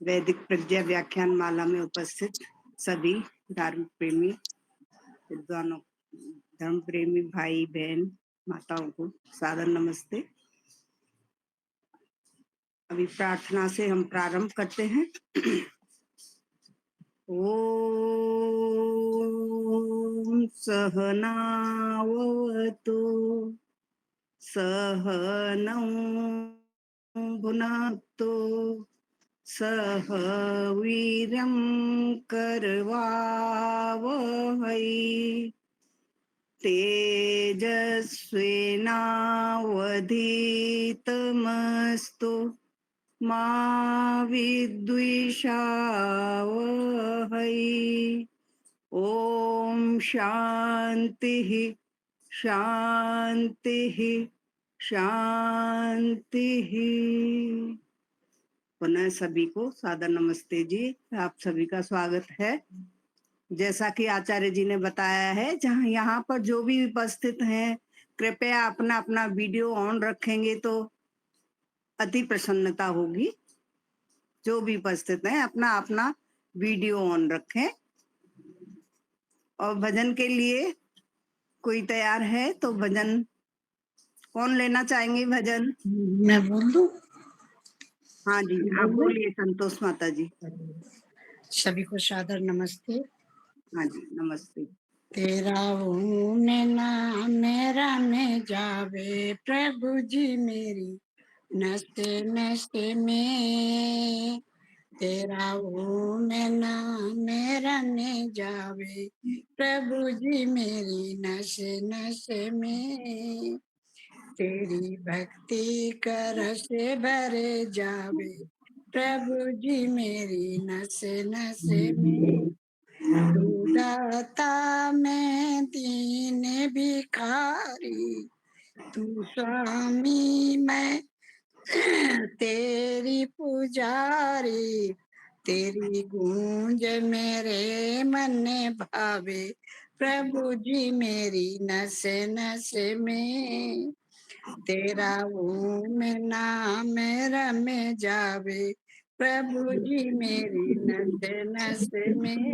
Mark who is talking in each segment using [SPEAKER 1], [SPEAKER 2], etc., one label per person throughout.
[SPEAKER 1] वैदिक प्रज्ञा व्याख्यान माला में उपस्थित सभी धार्मिक प्रेमी विद्वानों, धर्म प्रेमी भाई बहन माताओं को सादर नमस्ते। अभी प्रार्थना से हम प्रारंभ करते हैं। ओम सहनावतु सहनौ भुनक्तु सह वीर्यं करवावहै तेजस्विनावधीतमस्तु मा विद्विषावहै। ओम शांतिः शांतिः शांतिः। पुनः सभी को सादर नमस्ते जी। आप सभी का स्वागत है। जैसा कि आचार्य जी ने बताया है, जहाँ यहाँ पर जो भी उपस्थित हैं, कृपया अपना अपना वीडियो ऑन रखेंगे तो अति प्रसन्नता होगी। जो भी उपस्थित हैं अपना अपना वीडियो ऑन रखें। और भजन के लिए कोई तैयार है तो भजन कौन लेना चाहेंगे? भजन
[SPEAKER 2] मैं बोल दूं?
[SPEAKER 1] हाँ जी, आप बोलिए संतोष माता जी।
[SPEAKER 2] सभी को सादर नमस्ते।
[SPEAKER 1] हाँ जी, नमस्ते।
[SPEAKER 2] तेरा ऊन नाम मेरा में जावे प्रभु जी मेरी नस्ते नस्ते में। तेरा ऊन नाम मेरा में जावे प्रभु जी मेरी नशे नशे में। तेरी भक्ति कर से भरे जावे प्रभु जी मेरी नशे नशे में। तू दाता मैं दीन भिखारी, तू स्वामी मैं तेरी पुजारी। तेरी गूंज मेरे मन भावे प्रभु जी मेरी नशे नशे में। तेरा ओम नाम रम जावे प्रभु जी मेरी नशे नशे में।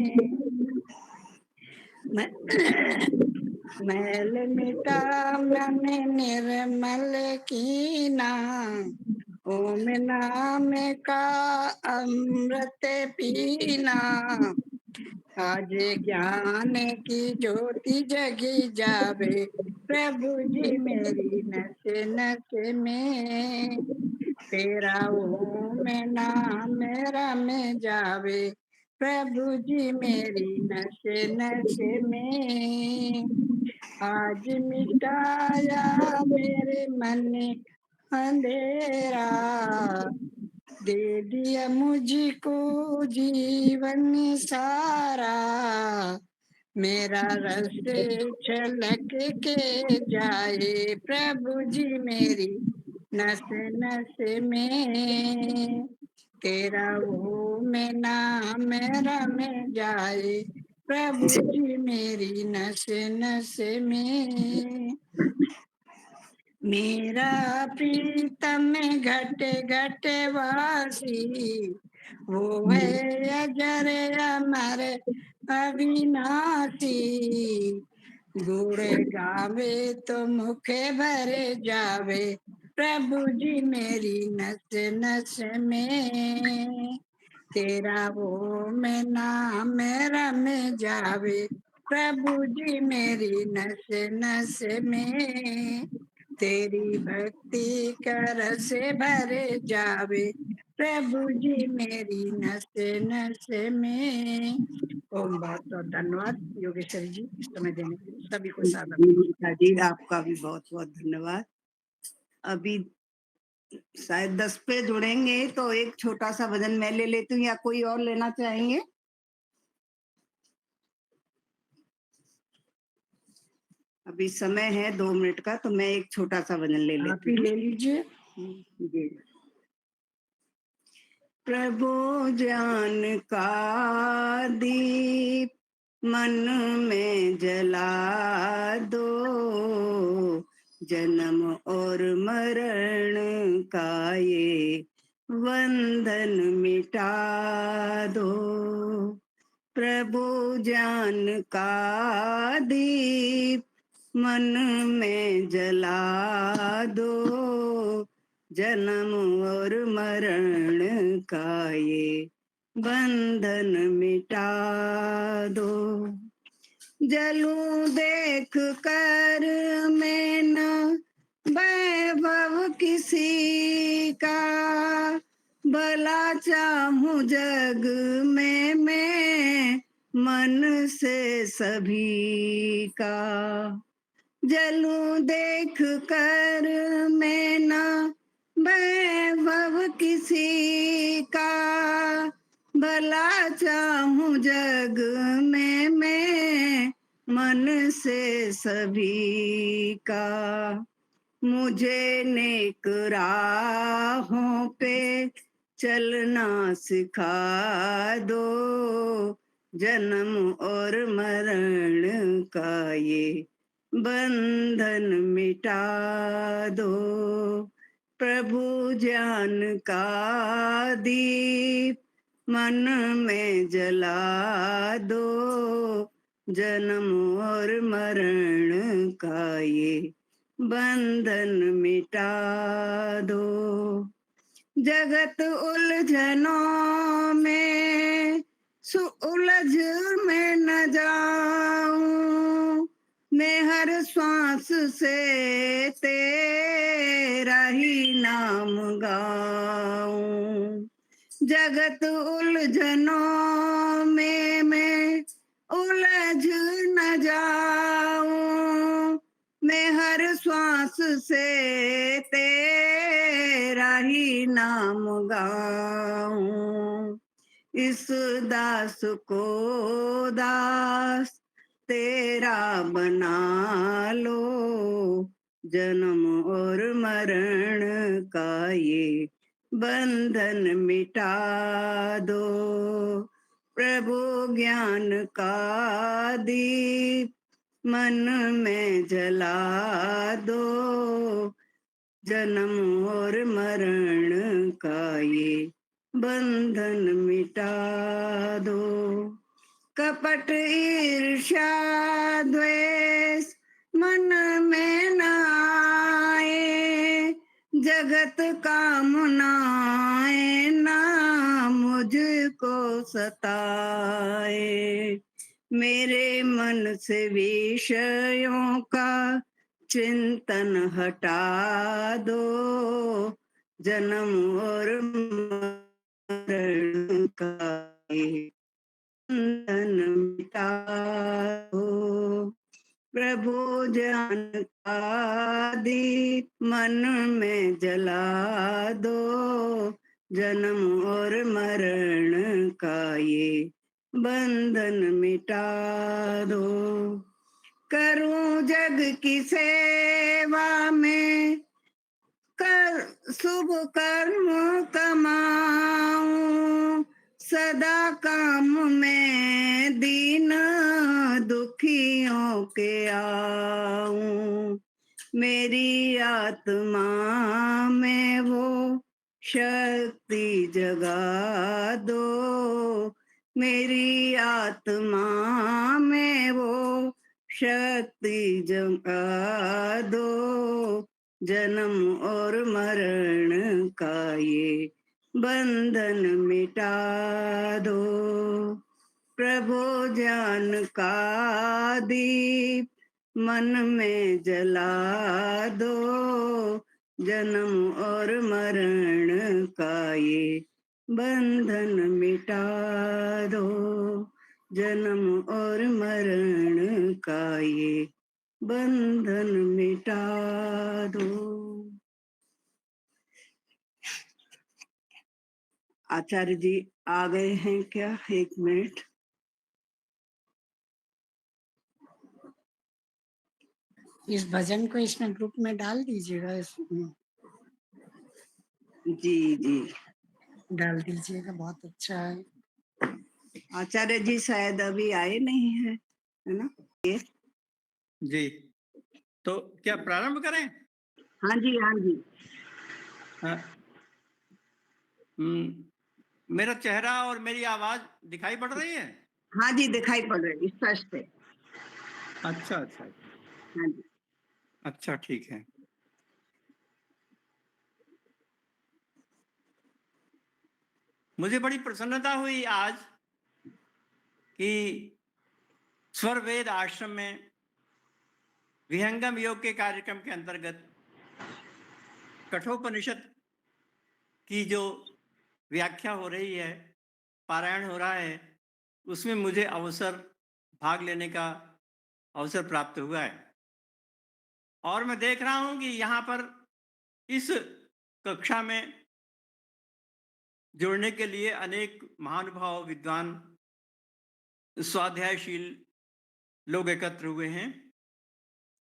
[SPEAKER 2] मैल मिटा मन निर्मल कीना, ओम नाम का अमृत पीना। आज ज्ञान की ज्योति जगी जावे प्रभु जी मेरी नशे नशे में। तेरा ओम नाम रम जावे प्रभु जी मेरी नशे नशे में। आज मिटाया मेरे मन अंधेरा, दे दिया मुझको जीवन सारा। मेरा रस छलक के जाए प्रभु जी मेरी नशे नशे में। तेरा वो में नाम रम जाए प्रभु जी मेरी नशे नशे में। मेरा प्रीतम घट घट वासी, वो है अजर अमर अविनाशी। गुण गावे तो मुख भर जावे प्रभु जी मेरी नस नस में। तेरा वो में नाम रम जावे प्रभु जी मेरी नस नस में। तेरी भक्ति कर से भरे जावे प्रभु जी मेरी नशे नशे में। ओम बहुत बहुत धन्यवाद योगेश्वर जी इस समय देने के लिए। सभी को सादर
[SPEAKER 1] जी, आपका भी बहुत बहुत धन्यवाद। अभी शायद 10 पे जुड़ेंगे तो एक छोटा सा भजन मैं ले लेती हूँ, या कोई और लेना चाहेंगे? अभी समय है 2 मिनट का, तो मैं एक छोटा सा भजन ले लेती हूँ।
[SPEAKER 2] आप ही ले लीजिए
[SPEAKER 1] जी। प्रभु ज्ञान का दीप मन में जला दो, जन्म और मरण का ये बंधन मिटा दो। प्रभु ज्ञान का दीप मन में जला दो। जन्म और मरण का ये बंधन मिटा दो। जलूं देख कर मैं न वैभव किसी का, भला चाहूं जग में मैं मन से सभी का। जलूं देख कर मैं न वैभव किसी का, भला चाहूं जग में मैं मन से सभी का। मुझे नेक राहों पे चलना सिखा दो। जन्म और मरण का ये बंधन मिटा दो। प्रभु ज्ञान का दीप मन में जला दो। जन्म और मरण का ये बंधन मिटा दो। जगत उलझनों में उलझ में न जाऊं, मैं हर श्वास से तेरा ही नाम गाऊं। जगत उलझनों में मैं उलझ न जाऊं, मैं हर श्वास से तेरा ही नाम गाऊं। इस दास को दास तेरा बना लो। जन्म और मरण का ये बंधन मिटा दो। प्रभु ज्ञान का दीप मन में जला दो। जन्म और मरण का ये बंधन मिटा दो। कपट ईर्ष्या द्वेष मन में न आए, जगत कामनाएं ना मुझको सताए। मेरे मन से विषयों का चिंतन हटा दो। जन्म और मरण का बंधन मिटा दो। प्रभु ज्ञान का दीप मन में जला दो। जन्म और मरण का ये बंधन मिटा दो। करूं जग की सेवा में कर शुभ कर्म कमाऊं, सदा काम में दीन दुखियों के आऊं। मेरी आत्मा में वो शक्ति जगा दो। मेरी आत्मा में वो शक्ति जगा दो। जन्म और मरण का ये बंधन मिटा दो। प्रभु ज्ञान का दीप मन में जला दो। जन्म और मरण का ये बंधन मिटा दो। जन्म और मरण का ये बंधन मिटा दो। आचार्य जी आ गए हैं क्या? 1 मिनट।
[SPEAKER 2] इस भजन को इसमें ग्रुप में डाल दीजिएगा, इसमें
[SPEAKER 1] जी जी
[SPEAKER 2] डाल दीजिएगा, बहुत अच्छा है।
[SPEAKER 1] आचार्य जी शायद अभी आए नहीं है, है ना?
[SPEAKER 3] जी, तो क्या प्रारंभ करें?
[SPEAKER 1] हाँ जी, हाँ जी।
[SPEAKER 3] हाँ। मेरा चेहरा और मेरी आवाज दिखाई पड़ रही है?
[SPEAKER 1] हाँ जी, दिखाई पड़ रही है, स्पष्ट है।
[SPEAKER 3] अच्छा, अच्छा।
[SPEAKER 1] हाँ जी।
[SPEAKER 3] अच्छा, ठीक है। मुझे बड़ी प्रसन्नता हुई आज कि स्वर वेद आश्रम में विहंगम योग के कार्यक्रम के अंतर्गत कठोपनिषद की जो व्याख्या हो रही है, पारायण हो रहा है, उसमें मुझे भाग लेने का अवसर प्राप्त हुआ है। और मैं देख रहा हूं कि यहाँ पर इस कक्षा में जुड़ने के लिए अनेक महानुभाव, विद्वान, स्वाध्यायशील लोग एकत्र हुए हैं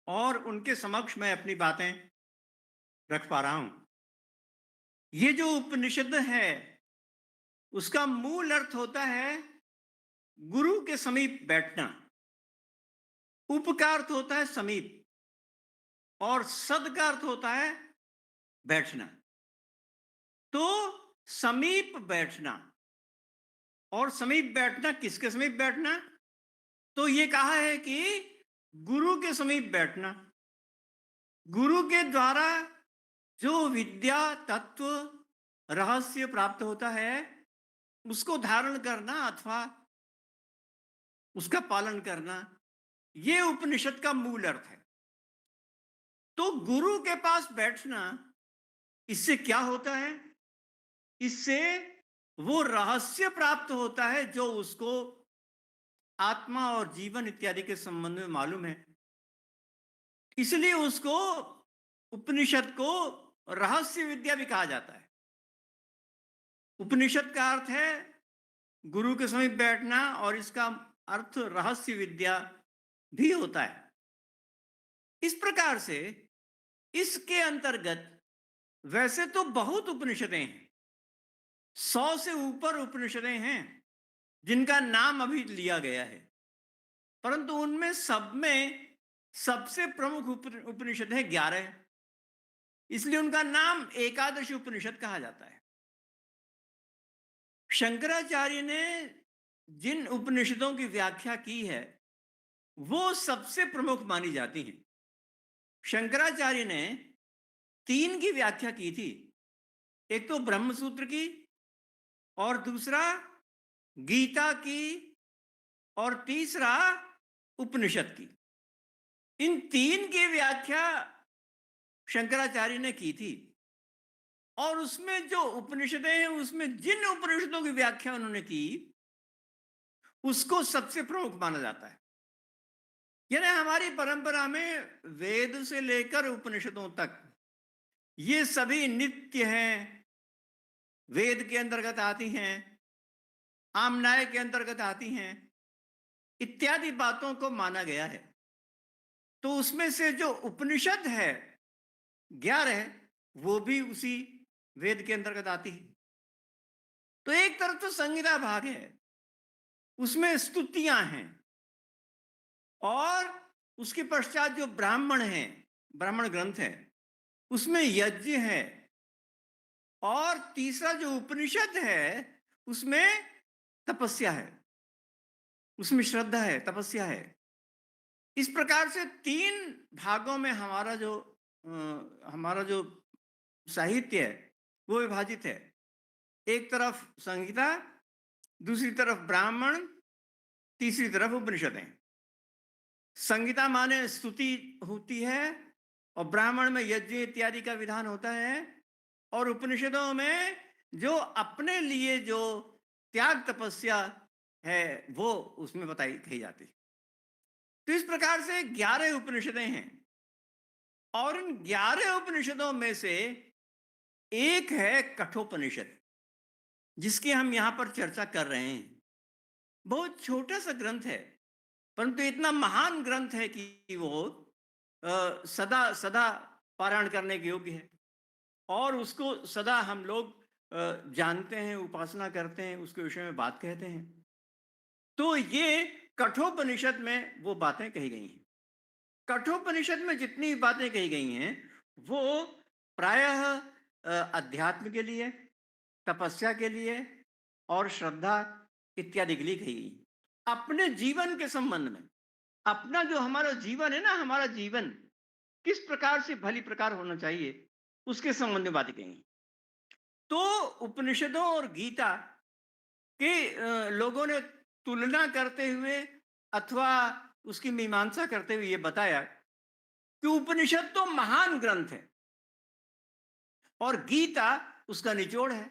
[SPEAKER 3] और उनके समक्ष मैं अपनी बातें रख पा रहा हूं। ये जो उपनिषद है उसका मूल अर्थ होता है गुरु के समीप बैठना। उप का अर्थ होता है समीप और सद का अर्थ होता है बैठना। तो समीप बैठना, और समीप बैठना, किसके समीप बैठना? तो ये कहा है कि गुरु के समीप बैठना। गुरु के द्वारा जो विद्या, तत्व, रहस्य प्राप्त होता है उसको धारण करना अथवा उसका पालन करना, ये उपनिषद का मूल अर्थ है। तो गुरु के पास बैठना, इससे क्या होता है? इससे वो रहस्य प्राप्त होता है जो उसको आत्मा और जीवन इत्यादि के संबंध में मालूम है। इसलिए उसको, उपनिषद को रहस्य विद्या भी कहा जाता है। उपनिषद का अर्थ है गुरु के समीप बैठना और इसका अर्थ रहस्य विद्या भी होता है। इस प्रकार से इसके अंतर्गत वैसे तो बहुत उपनिषदें हैं, 100 से ऊपर उपनिषदें हैं जिनका नाम अभी लिया गया है, परंतु उनमें सब में सबसे प्रमुख उपनिषद है 11, इसलिए उनका नाम एकादश उपनिषद कहा जाता है। शंकराचार्य ने जिन उपनिषदों की व्याख्या की है वो सबसे प्रमुख मानी जाती हैं। शंकराचार्य ने 3 की व्याख्या की थी, एक तो ब्रह्मसूत्र की, और दूसरा गीता की, और तीसरा उपनिषद की। इन 3 की व्याख्या शंकराचार्य ने की थी, और उसमें जो उपनिषदें हैं उसमें जिन उपनिषदों की व्याख्या उन्होंने की उसको सबसे प्रमुख माना जाता है। यानी हमारी परंपरा में वेद से लेकर उपनिषदों तक ये सभी नित्य हैं, वेद के अंतर्गत आती हैं, आमनाय के अंतर्गत आती हैं, इत्यादि बातों को माना गया है। तो उसमें से जो उपनिषद है 11, वो भी उसी वेद के अंतर्गत आती है। तो एक तरफ तो संहिता भाग है, उसमें स्तुतियां हैं, और उसके पश्चात जो ब्राह्मण है, ब्राह्मण ग्रंथ है, उसमें यज्ञ है, और तीसरा जो उपनिषद है उसमें तपस्या है, उसमें श्रद्धा है, तपस्या है। इस प्रकार से 3 भागों में हमारा जो साहित्य है वो विभाजित है। एक तरफ संहिता, दूसरी तरफ ब्राह्मण, तीसरी तरफ उपनिषदें। संहिता माने स्तुति होती है, और ब्राह्मण में यज्ञ इत्यादि का विधान होता है, और उपनिषदों में जो अपने लिए जो त्याग तपस्या है वो उसमें कही जाती। तो इस प्रकार से 11 उपनिषदें हैं, और इन 11 उपनिषदों में से एक है कठोपनिषद, जिसकी हम यहां पर चर्चा कर रहे हैं। बहुत छोटा सा ग्रंथ है, परंतु इतना महान ग्रंथ है कि वो सदा सदा पारायण करने के योग्य है, और उसको सदा हम लोग जानते हैं, उपासना करते हैं, उसके विषय में बात कहते हैं। तो ये कठोपनिषद में वो बातें कही गई हैं। कठोपनिषद में जितनी बातें कही गई हैं वो प्रायः अध्यात्म के लिए, तपस्या के लिए और श्रद्धा इत्यादि के लिए कही गई। अपने जीवन के संबंध में, अपना जो हमारा जीवन है ना, हमारा जीवन किस प्रकार से भली प्रकार होना चाहिए, उसके संबंध में बातें कही। तो उपनिषदों और गीता के लोगों ने तुलना करते हुए अथवा उसकी मीमांसा करते हुए ये बताया कि उपनिषद तो महान ग्रंथ है और गीता उसका निचोड़ है।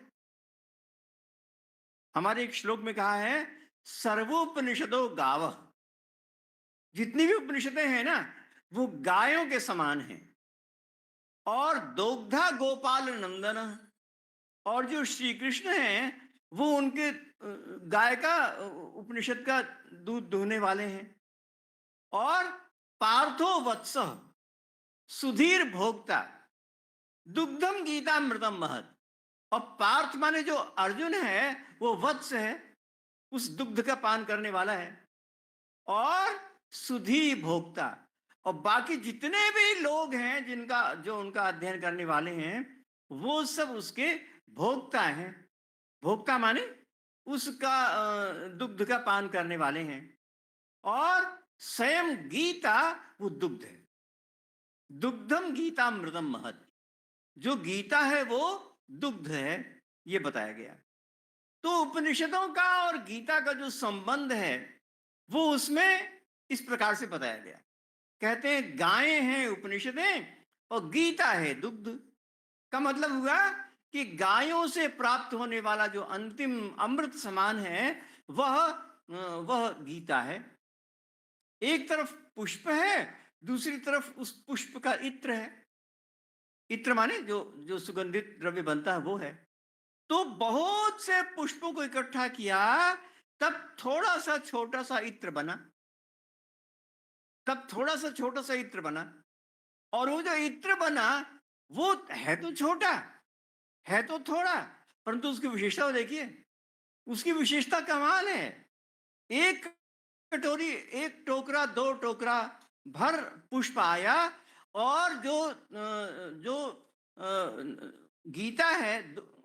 [SPEAKER 3] हमारे एक श्लोक में कहा है, सर्वोपनिषदो गावः। जितनी भी उपनिषदें हैं ना, वो गायों के समान हैं। और दोग्धा गोपाल नंदन, और जो श्री कृष्ण हैं वो उनके गाय का, उपनिषद का दूध दुहने वाले हैं। और पार्थो वत्स सुधीर भोक्ता दुग्धम गीतामृतम महत। और पार्थ माने जो अर्जुन है वो वत्स है, उस दुग्ध का पान करने वाला है। और सुधी भोक्ता, और बाकी जितने भी लोग हैं जिनका जो उनका अध्ययन करने वाले हैं वो सब उसके भोक्ता हैं। भोक्ता माने उसका दुग्ध का पान करने वाले हैं। और स्वयं गीता वो दुग्ध है। दुग्धम गीतामृतम महत, जो गीता है वो दुग्ध है, ये बताया गया। तो उपनिषदों का और गीता का जो संबंध है वो उसमें इस प्रकार से बताया गया। कहते हैं गायें हैं उपनिषदें और गीता है दुग्ध। का मतलब हुआ कि गायों से प्राप्त होने वाला जो अंतिम अमृत समान है वह गीता है। एक तरफ पुष्प है, दूसरी तरफ उस पुष्प का इत्र है। इत्र माने जो जो सुगंधित द्रव्य बनता है वो है। तो बहुत से पुष्पों को इकट्ठा किया, तब थोड़ा सा छोटा सा इत्र बना। तब थोड़ा सा छोटा सा इत्र बना, और वो जो इत्र बना वो है तो छोटा, है तो थोड़ा, परंतु उसकी विशेषता देखिए। उसकी विशेषता कमाल है। एक कटोरी, एक टोकरा, दो टोकरा भर पुष्प आया, और जो गीता है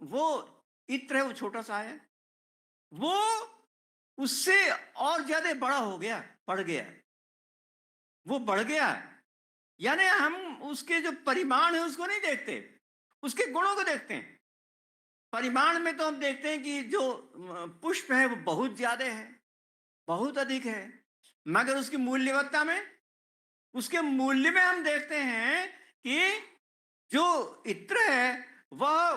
[SPEAKER 3] वो इत्र है वो छोटा सा आया। वो उससे और ज्यादा बड़ा हो गया, बढ़ गया, वो बढ़ गया। यानी हम उसके जो परिमाण है उसको नहीं देखते, उसके गुणों को देखते हैं। परिमाण में तो हम देखते हैं कि जो पुष्प है वो बहुत ज्यादा है, बहुत अधिक है, मगर उसकी मूल्यवत्ता में, उसके मूल्य में हम देखते हैं कि जो इत्र है वह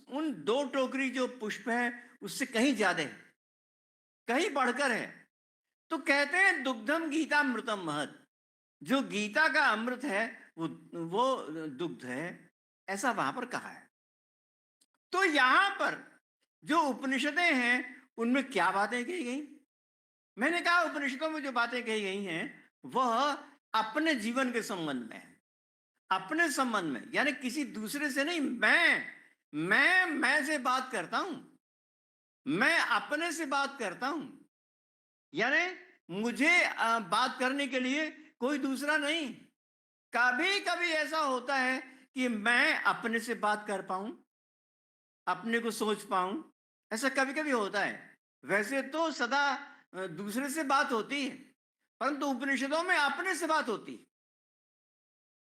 [SPEAKER 3] उन दो टोकरी जो पुष्प है उससे कहीं ज्यादा है, कहीं बढ़कर है। तो कहते हैं दुग्धम गीतामृतम महत, जो गीता का अमृत है वो दुग्ध है, ऐसा वहां पर कहा है। तो यहां पर जो उपनिषदें हैं उनमें क्या बातें कही गई? मैंने कहा उपनिषदों में जो बातें कही गई हैं वह अपने जीवन के संबंध में है, अपने संबंध में, यानी किसी दूसरे से नहीं। मैं से बात करता हूं, मैं अपने से बात करता हूं। यानी मुझे बात करने के लिए कोई दूसरा नहीं। कभी कभी ऐसा होता है कि मैं अपने से बात कर पाऊं, अपने को सोच पाऊं, ऐसा कभी कभी होता है। वैसे तो सदा दूसरे से बात होती है, परंतु उपनिषदों में अपने से बात होती है।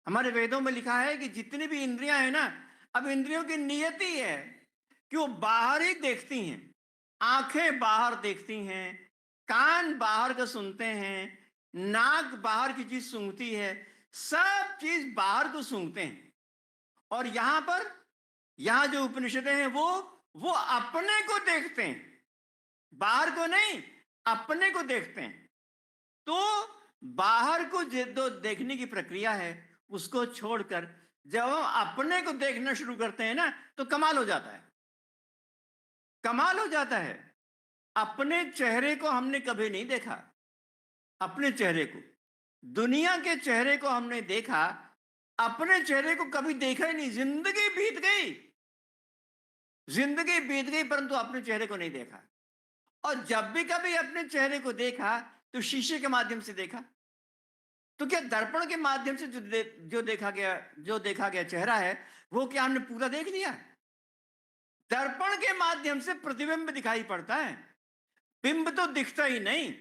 [SPEAKER 3] हमारे वेदों में लिखा है कि जितनी भी इंद्रियां हैं ना, अब इंद्रियों की नियति है कि वो बाहर ही देखती हैं। आंखें बाहर देखती हैं, कान बाहर का सुनते हैं, नाक बाहर की चीज सूंघती है, सब चीज बाहर को सूंघते हैं। और यहां जो उपनिषदें हैं वो अपने को देखते हैं, बाहर को नहीं, अपने को देखते हैं। तो बाहर को जो देखने की प्रक्रिया है उसको छोड़कर जब हम अपने को देखना शुरू करते हैं ना, तो कमाल हो जाता है, कमाल हो जाता है। अपने चेहरे को हमने कभी नहीं देखा, अपने चेहरे को, दुनिया के चेहरे को हमने देखा, अपने चेहरे को कभी देखा ही नहीं। जिंदगी बीत गई, जिंदगी बीत गई, परंतु अपने चेहरे को नहीं देखा। और जब भी कभी अपने चेहरे को देखा तो शीशे के माध्यम से देखा। तो क्या दर्पण के माध्यम से जो देखा गया चेहरा है वो क्या हमने पूरा देख लिया? दर्पण के माध्यम से प्रतिबिंब दिखाई पड़ता है, बिंब तो दिखता ही नहीं।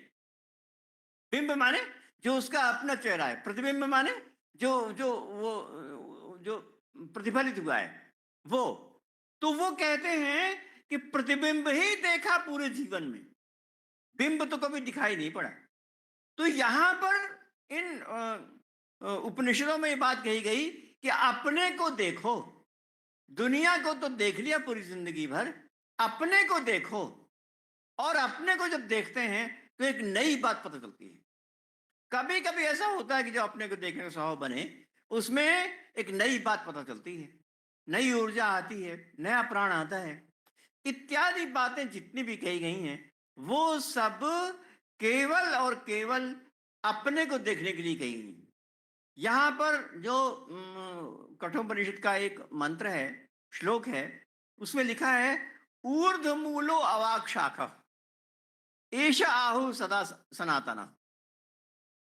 [SPEAKER 3] बिंब माने जो उसका अपना चेहरा है, प्रतिबिंब माने जो जो वो जो प्रतिफलित हुआ है वो। तो वो कहते हैं कि प्रतिबिंब ही देखा पूरे जीवन में, बिंब तो कभी दिखाई नहीं पड़ा। तो यहां पर इन उपनिषदों में ये बात कही गई कि अपने को देखो। दुनिया को तो देख लिया पूरी जिंदगी भर, अपने को देखो। और अपने को जब देखते हैं तो एक नई बात पता चलती है। कभी कभी ऐसा होता है कि जो अपने को देखने का स्वभाव बने, उसमें एक नई बात पता चलती है, नई ऊर्जा आती है, नया प्राण आता है। इत्यादि बातें जितनी भी कही गई हैं वो सब केवल और केवल अपने को देखने के लिए कही गई। यहां पर जो कठोपनिषद का एक मंत्र है, श्लोक है, उसमें लिखा है ऊर्ध्वमूलो अवाक् शाखा एष आहु सदा सनातना।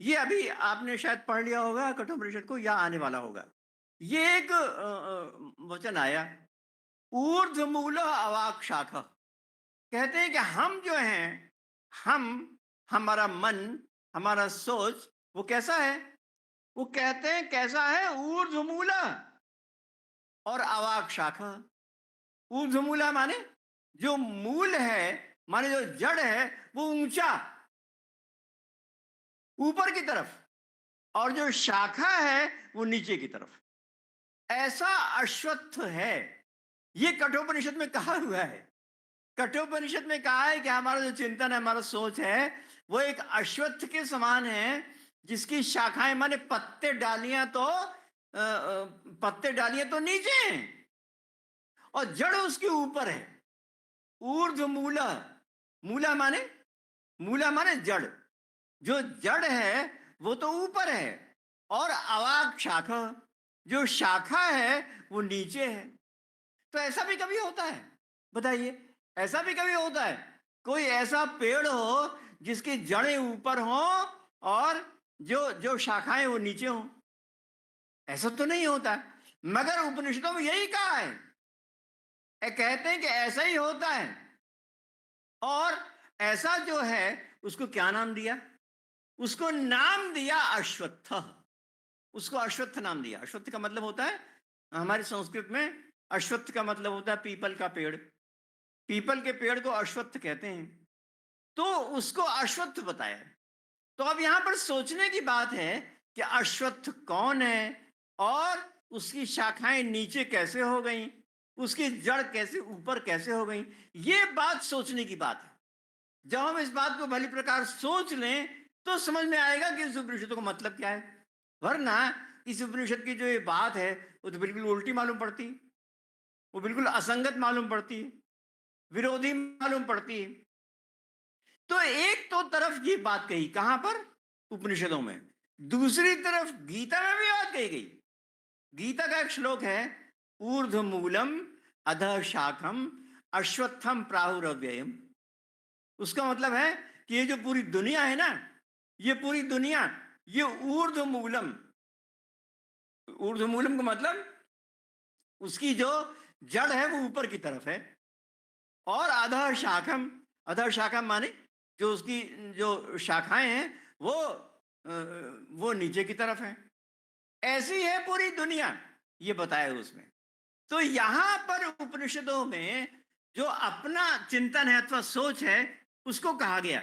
[SPEAKER 3] ये अभी आपने शायद पढ़ लिया होगा कठोपनिषद को, या आने वाला होगा। ये एक वचन आया ऊर्ध्वमूल अवाक् शाखा। कहते हैं कि हम जो हैं, हमारा मन, हमारा सोच, वो कैसा है? वो कहते हैं कैसा है? ऊर्ध्वमूला और अवाक् शाखा। ऊर्ध्वमूला माने जो मूल है, माने जो जड़ है, वो ऊंचा ऊपर की तरफ, और जो शाखा है वो नीचे की तरफ। ऐसा अश्वत्थ है, ये कठोपनिषद में कहा हुआ है। कठोपनिषद में कहा है कि हमारा जो चिंतन है, हमारा सोच है, वो एक अश्वत्थ के समान है, जिसकी शाखाएं माने पत्ते डालियां तो नीचे हैं और जड़ उसके ऊपर है। ऊर्ध्व मूला, मूला माने जड़। जो जड़ है वो तो ऊपर है, और अवाक् शाखा, जो शाखा है वो नीचे है। तो ऐसा भी कभी होता है? बताइए, ऐसा भी कभी होता है कोई ऐसा पेड़ हो जिसकी जड़ें ऊपर हो और जो शाखाएं वो नीचे हो? ऐसा तो नहीं होता। मगर उपनिषदों में यही कहा है, कहते हैं कि ऐसा ही होता है। और ऐसा जो है उसको क्या नाम दिया? उसको नाम दिया अश्वत्थ। उसको अश्वत्थ नाम दिया। अश्वत्थ का मतलब होता है, हमारी संस्कृत में अश्वत्थ का मतलब होता है पीपल का पेड़। पीपल के पेड़ को अश्वत्थ कहते हैं, तो उसको अश्वत्थ बताया। तो अब यहां पर सोचने की बात है कि अश्वत्थ कौन है और उसकी शाखाएं नीचे कैसे हो गई, उसकी जड़ कैसे ऊपर कैसे हो गई। ये बात सोचने की बात है। जब हम इस बात को भली प्रकार सोच लें तो समझ में आएगा कि इस उपनिषद का मतलब क्या है। वरना इस उपनिषद की जो ये बात है वो तो बिल्कुल उल्टी मालूम पड़ती है, वो बिल्कुल असंगत मालूम पड़ती है, विरोधी मालूम पड़ती है। तो एक तो तरफ ये बात कही कहां पर? उपनिषदों में। दूसरी तरफ गीता में भी बात कही गई। गीता का एक श्लोक है ऊर्ध्वमूलम अधः शाखम अश्वत्थम प्राहुरव्ययम। उसका मतलब है कि ये जो पूरी दुनिया है ना, ये पूरी दुनिया, ये ऊर्ध्वमूलम। ऊर्ध्वमूलम का मतलब उसकी जो जड़ है वो ऊपर की तरफ है, और अधः शाखम, अधः शाखम माने जो उसकी जो शाखाएं हैं वो नीचे की तरफ है। ऐसी है पूरी दुनिया, ये बताया उसमें। तो यहां पर उपनिषदों में जो अपना चिंतन है अथवा सोच है, उसको कहा गया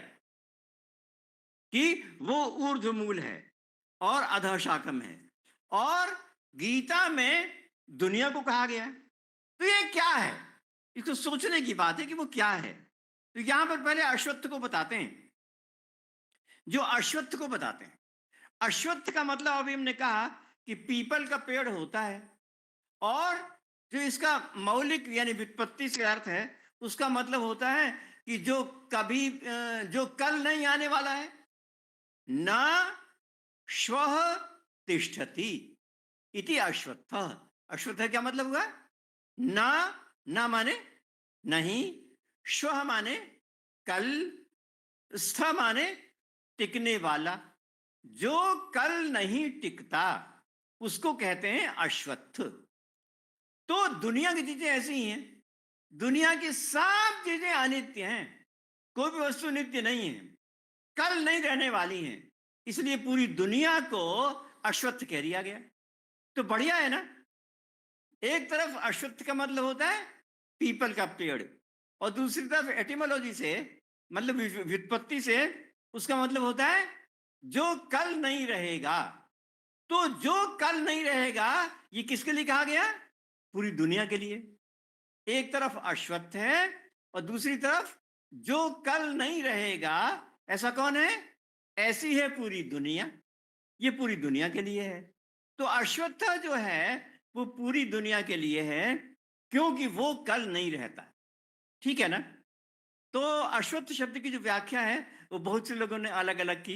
[SPEAKER 3] कि वो ऊर्ध्वमूल है और अधः शाखम है, और गीता में दुनिया को कहा गया है। तो ये क्या है? इसको सोचने की बात है कि वो क्या है। तो यहां पर पहले अश्वत्थ को बताते हैं। जो अश्वत्थ को बताते हैं, अश्वत्थ का मतलब अभी हमने कहा कि पीपल का पेड़ होता है, और जो इसका मौलिक यानी व्युत्पत्ति से अर्थ है, उसका मतलब होता है कि जो कभी जो कल नहीं आने वाला है। न श्वः तिष्ठति इति अश्वत्थ। अश्वत्थ क्या मतलब हुआ? न माने नहीं, श्वः माने कल, स्थ माने टिकने वाला। जो कल नहीं टिकता उसको कहते हैं अश्वत्थ। तो दुनिया की चीजें ऐसी ही हैं दुनिया की सब चीजें अनित्य हैं, कोई भी वस्तु नित्य नहीं है, कल नहीं रहने वाली हैं, इसलिए पूरी दुनिया को अश्वत्थ कह दिया गया। तो बढ़िया है ना। एक तरफ अश्वत्थ का मतलब होता है पीपल का पेड़, और दूसरी तरफ एटिमोलॉजी से मतलब व्युत्पत्ति से उसका मतलब होता है जो कल नहीं रहेगा। तो जो कल नहीं रहेगा ये किसके लिए कहा गया? पूरी दुनिया के लिए। एक तरफ अश्वत्थ है और दूसरी तरफ जो कल नहीं रहेगा। ऐसा कौन है? ऐसी है पूरी दुनिया, ये पूरी दुनिया के लिए है। तो अश्वत्थ जो है वो पूरी दुनिया के लिए है, क्योंकि वो कल नहीं रहता। ठीक है ना। तो अश्वत्थ शब्द की जो व्याख्या है वो बहुत से लोगों ने अलग अलग की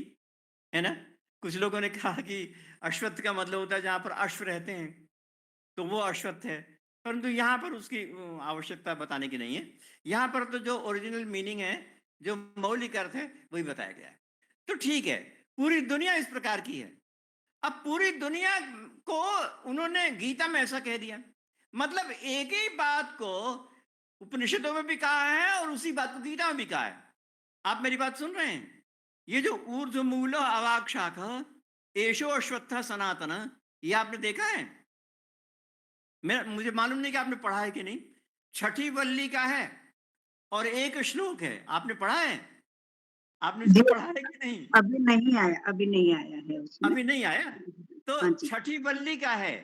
[SPEAKER 3] है ना। कुछ लोगों ने कहा कि अश्वत्थ का मतलब होता है जहां पर अश्व रहते हैं, तो वो अश्वत्थ है। परंतु यहाँ पर उसकी आवश्यकता बताने की नहीं है। यहाँ पर तो जो ओरिजिनल मीनिंग है, जो मौलिक अर्थ है, वही बताया गया है। तो ठीक है, पूरी दुनिया इस प्रकार की है। अब पूरी दुनिया को उन्होंने गीता में ऐसा कह दिया, मतलब एक ही बात को उपनिषदों में भी कहा है और उसी बात को गीता में भी कहा है। आप मेरी बात सुन रहे हैं? ये जो ऊर्ध्वमूल अवाक् शाखा एषो अश्वत्थ सनातन, ये आपने देखा है? मुझे मालूम नहीं कि आपने पढ़ा है कि नहीं। छठी वल्ली का है और एक श्लोक है, आपने पढ़ा है? आपने
[SPEAKER 1] जी,
[SPEAKER 3] इसको पढ़ा है कि नहीं?
[SPEAKER 1] अभी नहीं आया, अभी नहीं आया है उसमें।
[SPEAKER 3] अभी नहीं आया। तो
[SPEAKER 1] हाँ जी।
[SPEAKER 3] छठी वल्ली का है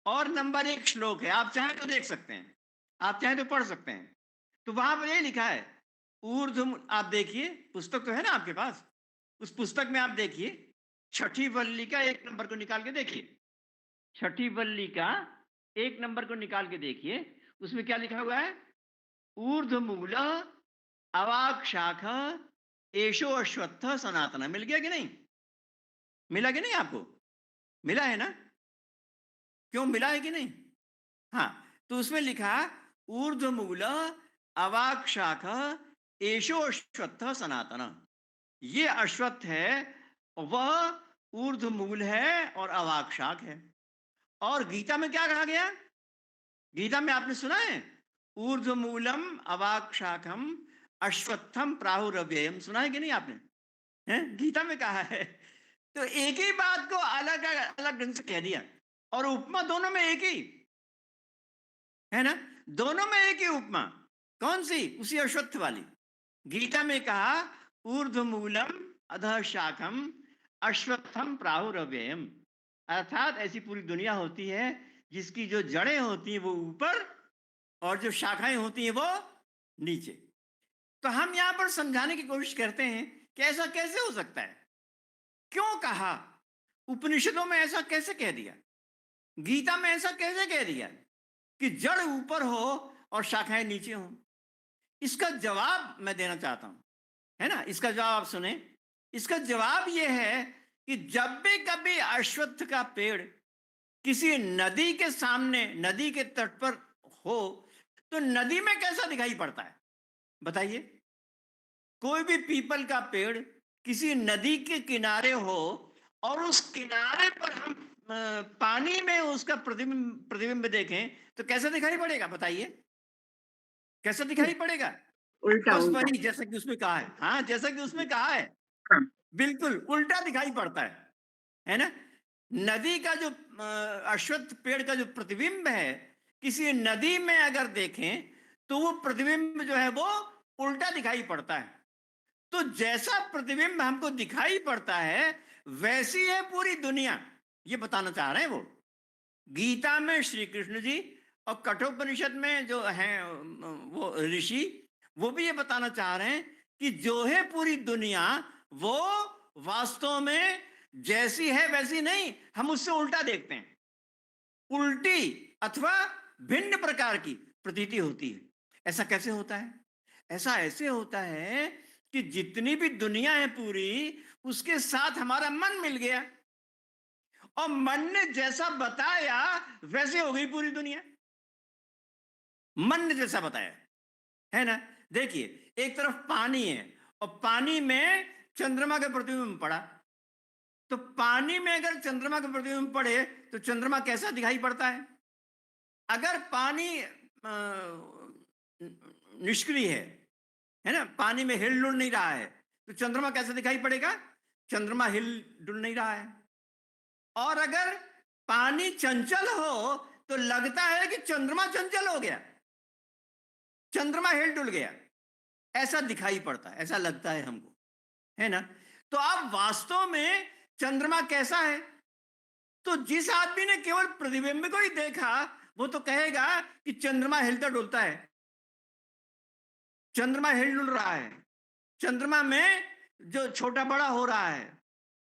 [SPEAKER 3] और नंबर 1 श्लोक है, आप चाहें तो देख सकते हैं, आप चाहें तो पढ़ सकते हैं। तो वहां पर ये लिखा है ऊर्ध्व, आप देखिए, पुस्तक तो है ना आपके पास, उस पुस्तक में आप देखिए छठी वल्ली का 1 नंबर को निकाल के देखिए। छठी वल्ली का 1 नंबर को निकाल के देखिए, उसमें क्या लिखा हुआ है? ऊर्ध्वमूल अवाक् शाखा एषो अश्वत्थ सनातन। मिल गया कि नहीं? मिला कि नहीं आपको? मिला है ना? क्यों, मिला है कि नहीं? हाँ, तो उसमें लिखा ऊर्ध्वमूल अवाक् शाखा एषो अश्वत्थ सनातन। ये अश्वत्थ है, वह ऊर्ध्वमूल है और अवाक् शाख है। और गीता में क्या कहा गया? गीता में आपने सुना है ऊर्ध्वमूलम अवाक् शाखम अश्वत्थम प्राहुरव्ययम, सुना है कि नहीं आपने? हैं? गीता में कहा है। तो एक ही बात को अलग अलग ढंग से कह दिया, और उपमा दोनों में एक ही है ना। दोनों में एक ही उपमा, कौन सी? उसी अश्वत्थ वाली। गीता में कहा ऊर्ध्वमूलम अधः शाखम अश्वत्थम प्राहुरव्ययम, अर्थात ऐसी पूरी दुनिया होती है जिसकी जो जड़ें होती हैं वो ऊपर और जो शाखाएं होती हैं वो नीचे। तो हम यहां पर समझाने की कोशिश करते हैं कि ऐसा कैसे हो सकता है, क्यों कहा, उपनिषदों में ऐसा कैसे कह दिया, गीता में ऐसा कैसे कह दिया कि जड़ ऊपर हो और शाखाएं नीचे हो। इसका जवाब मैं देना चाहता हूं, है ना। इसका जवाब आप सुने। इसका जवाब यह है कि जब भी कभी अश्वत्थ का पेड़ किसी नदी के सामने, नदी के तट पर हो, तो नदी में कैसा दिखाई पड़ता है बताइए? कोई भी पीपल का पेड़ किसी नदी के किनारे हो और उस किनारे पर हम पानी में उसका प्रतिबिंब देखें तो कैसा दिखाई पड़ेगा बताइए? कैसा दिखाई पड़ेगा?
[SPEAKER 1] उल्टा
[SPEAKER 3] बस
[SPEAKER 1] उल्टा।
[SPEAKER 3] वही जैसा कि उसमें कहा है। हाँ, जैसा कि उसमें कहा है,
[SPEAKER 1] हाँ।
[SPEAKER 3] बिल्कुल उल्टा दिखाई पड़ता है ना। नदी का जो अश्वत्थ पेड़ का जो प्रतिबिंब है, किसी नदी में अगर देखें तो वो प्रतिबिंब जो है वो उल्टा दिखाई पड़ता है। तो जैसा प्रतिबिंब हमको दिखाई पड़ता है वैसी है पूरी दुनिया, ये बताना चाह रहे हैं वो। गीता में श्री कृष्ण जी और कठोपनिषद में जो है वो ऋषि, वो भी ये बताना चाह रहे हैं कि जो है पूरी दुनिया वो वास्तव में जैसी है वैसी नहीं, हम उससे उल्टा देखते हैं, उल्टी अथवा भिन्न प्रकार की प्रतीति होती है। ऐसा कैसे होता है? ऐसा ऐसे होता है कि जितनी भी दुनिया है पूरी, उसके साथ हमारा मन मिल गया और मन ने जैसा बताया वैसे हो गई पूरी दुनिया। मन ने जैसा बताया, है ना। देखिए, एक तरफ पानी है और पानी में चंद्रमा का प्रतिबिंब पड़ा, तो पानी में अगर चंद्रमा का प्रतिबिंब पड़े तो चंद्रमा कैसा दिखाई पड़ता है? अगर पानी निष्क्रिय है ना, पानी में हिल डुल नहीं रहा है, तो चंद्रमा कैसे दिखाई पड़ेगा? चंद्रमा हिल डुल नहीं रहा है। और अगर पानी चंचल हो तो लगता है कि चंद्रमा चंचल हो गया, चंद्रमा हिल डुल गया, ऐसा दिखाई पड़ता है, ऐसा लगता है हमको, है ना। तो अब वास्तव में चंद्रमा कैसा है? तो जिस आदमी ने केवल प्रतिबिंब को ही देखा वो तो कहेगा कि चंद्रमा हिलता डुलता है, चंद्रमा हिल डुल रहा है, चंद्रमा में जो छोटा बड़ा हो रहा है,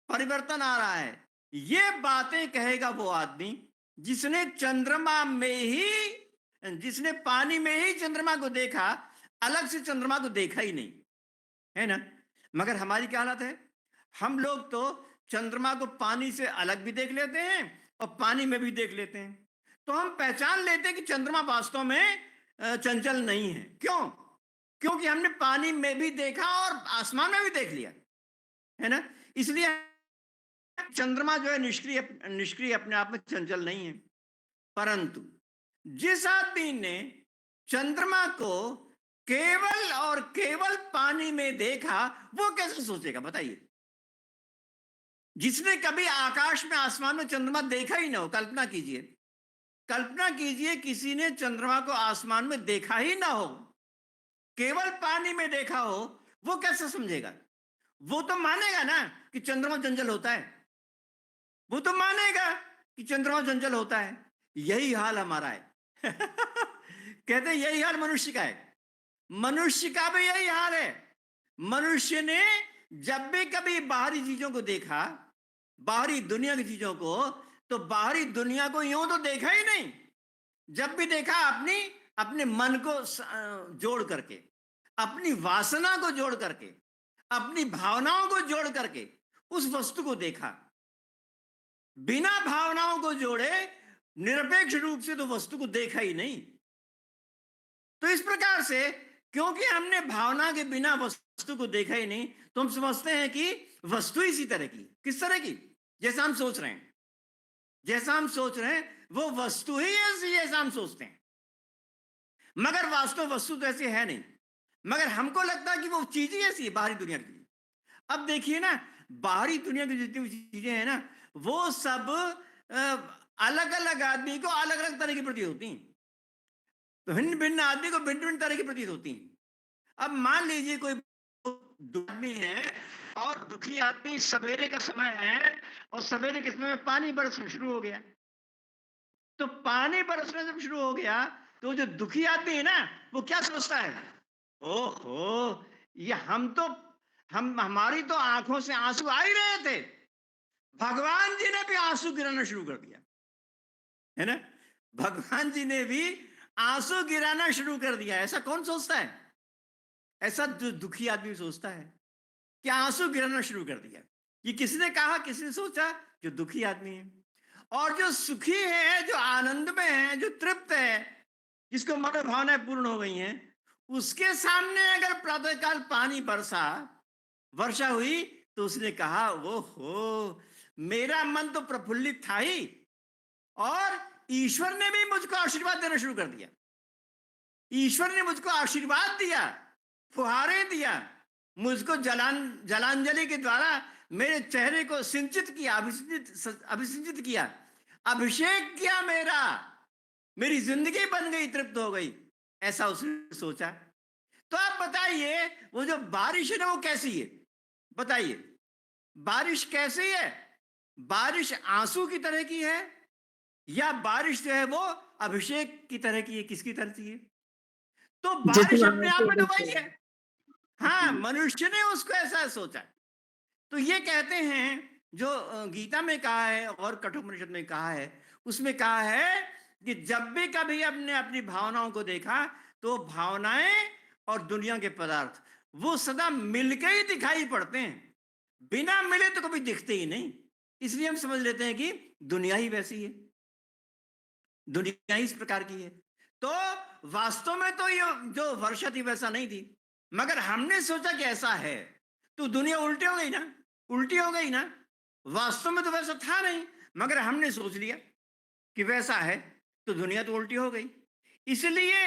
[SPEAKER 3] परिवर्तन आ रहा है, ये बातें कहेगा वो आदमी जिसने चंद्रमा में ही, जिसने पानी में ही चंद्रमा को देखा, अलग से चंद्रमा को देखा ही नहीं, है ना। मगर हमारी क्या हालत है? हम लोग तो चंद्रमा को पानी से अलग भी देख लेते हैं और पानी में भी देख लेते हैं, तो हम पहचान लेते हैं कि चंद्रमा वास्तव में चंचल नहीं है। क्यों? क्योंकि हमने पानी में भी देखा और आसमान में भी देख लिया, है ना। इसलिए चंद्रमा जो है निष्क्रिय निष्क्रिय अपने आप में चंचल नहीं है। परंतु जिस आदमी ने चंद्रमा को केवल और केवल पानी में देखा वो कैसे सोचेगा, बताइए? जिसने कभी आकाश में, आसमान में चंद्रमा देखा ही ना हो, कल्पना कीजिए, कल्पना कीजिए किसी ने चंद्रमा को आसमान में देखा ही ना हो, केवल पानी में देखा हो, वो कैसे समझेगा? वो तो मानेगा ना कि चंद्रमा चंचल होता है, वो तो मानेगा कि चंद्रमा चंचल होता है। यही हाल हमारा है। कहते हैं यही हाल मनुष्य का है, मनुष्य का भी यही हाल है। मनुष्य ने जब भी कभी बाहरी चीजों को देखा, बाहरी दुनिया की चीजों को, तो बाहरी दुनिया को यूं तो देखा ही नहीं, जब भी देखा अपने मन को जोड़ करके, अपनी वासना को जोड़ करके, अपनी भावनाओं को जोड़ करके उस वस्तु को देखा। बिना भावनाओं को जोड़े निरपेक्ष रूप से तो वस्तु को देखा ही नहीं। तो इस प्रकार से क्योंकि हमने भावना के बिना वस्तु को देखा ही नहीं, तो हम समझते हैं कि वस्तु इसी तरह की, किस तरह की? जैसा हम सोच रहे हैं, जैसा हम सोच रहे हैं वो वस्तु ही ऐसी जैसा हम सोचते हैं, मगर वास्तव वस्तु तो ऐसी है नहीं, मगर हमको लगता है कि वो चीज ही ऐसी है बाहरी दुनिया की। अब देखिए ना, बाहरी दुनिया की जितनी चीजें हैं ना, वो सब अलग अलग आदमी को अलग अलग तरह की प्रतीत होती हैं, भिन्न भिन्न आदमी को भिन्न भिन्न तरह की प्रतीत होती हैं। अब मान लीजिए कोई आदमी है और दुखी आदमी, सवेरे का समय है और सवेरे के समय में पानी बरसना शुरू हो गया, तो पानी बरसना जब शुरू हो गया तो जो दुखी आदमी है ना, वो क्या सोचता है? ओहो, ये हमारी तो आंखों से आंसू आ ही रहे थे, भगवान जी ने भी आंसू गिराना शुरू कर दिया, है ना। भगवान जी ने भी आंसू गिराना शुरू कर दिया। ऐसा कौन सोचता है? ऐसा जो दुखी आदमी सोचता है कि आंसू गिराना शुरू कर दिया। ये किसने कहा, किसने सोचा? जो दुखी आदमी है। और जो सुखी है, जो आनंद में है, जो तृप्त है, जिसको मनोभावनाएं पूर्ण हो गई हैं, उसके सामने अगर प्रातःकाल पानी वर्षा हुई तो उसने कहा, वो हो, मेरा मन तो प्रफुल्लित था ही, और ईश्वर ने भी मुझको आशीर्वाद देना शुरू कर दिया। ईश्वर ने मुझको आशीर्वाद दिया, फुहारे दिया, मुझको जलांजलि के द्वारा मेरे चेहरे को सिंचित किया, अभिसिंचित किया, अभिषेक किया मेरी जिंदगी बन गई, तृप्त हो गई। ऐसा उसने सोचा। तो आप बताइए, वो जो बारिश है ना, वो कैसी है? बताइए, बारिश कैसी है? बारिश आंसू की तरह की है या बारिश जो है वो अभिषेक की तरह की है? किसकी तरह की है? तो बारिश अपने आप में तो वही है। हाँ, मनुष्य ने उसको ऐसा सोचा। तो ये कहते हैं, जो गीता में कहा है और कठोपनिषद में कहा है, उसमें कहा है कि जब भी कभी आपने अपनी भावनाओं को देखा, तो भावनाएं और दुनिया के पदार्थ वो सदा मिलकर ही दिखाई पड़ते हैं, बिना मिले तो कभी दिखते ही नहीं। इसलिए हम समझ लेते हैं कि दुनिया ही वैसी है, दुनिया ही इस प्रकार की है। तो वास्तव में तो ये जो वर्षा थी वैसा नहीं थी, मगर हमने सोचा कि ऐसा है, तो दुनिया उल्टी हो गई ना, उल्टी हो गई ना। वास्तव में तो वैसा था नहीं, मगर हमने सोच लिया कि वैसा है, तो दुनिया तो उल्टी हो गई। इसलिए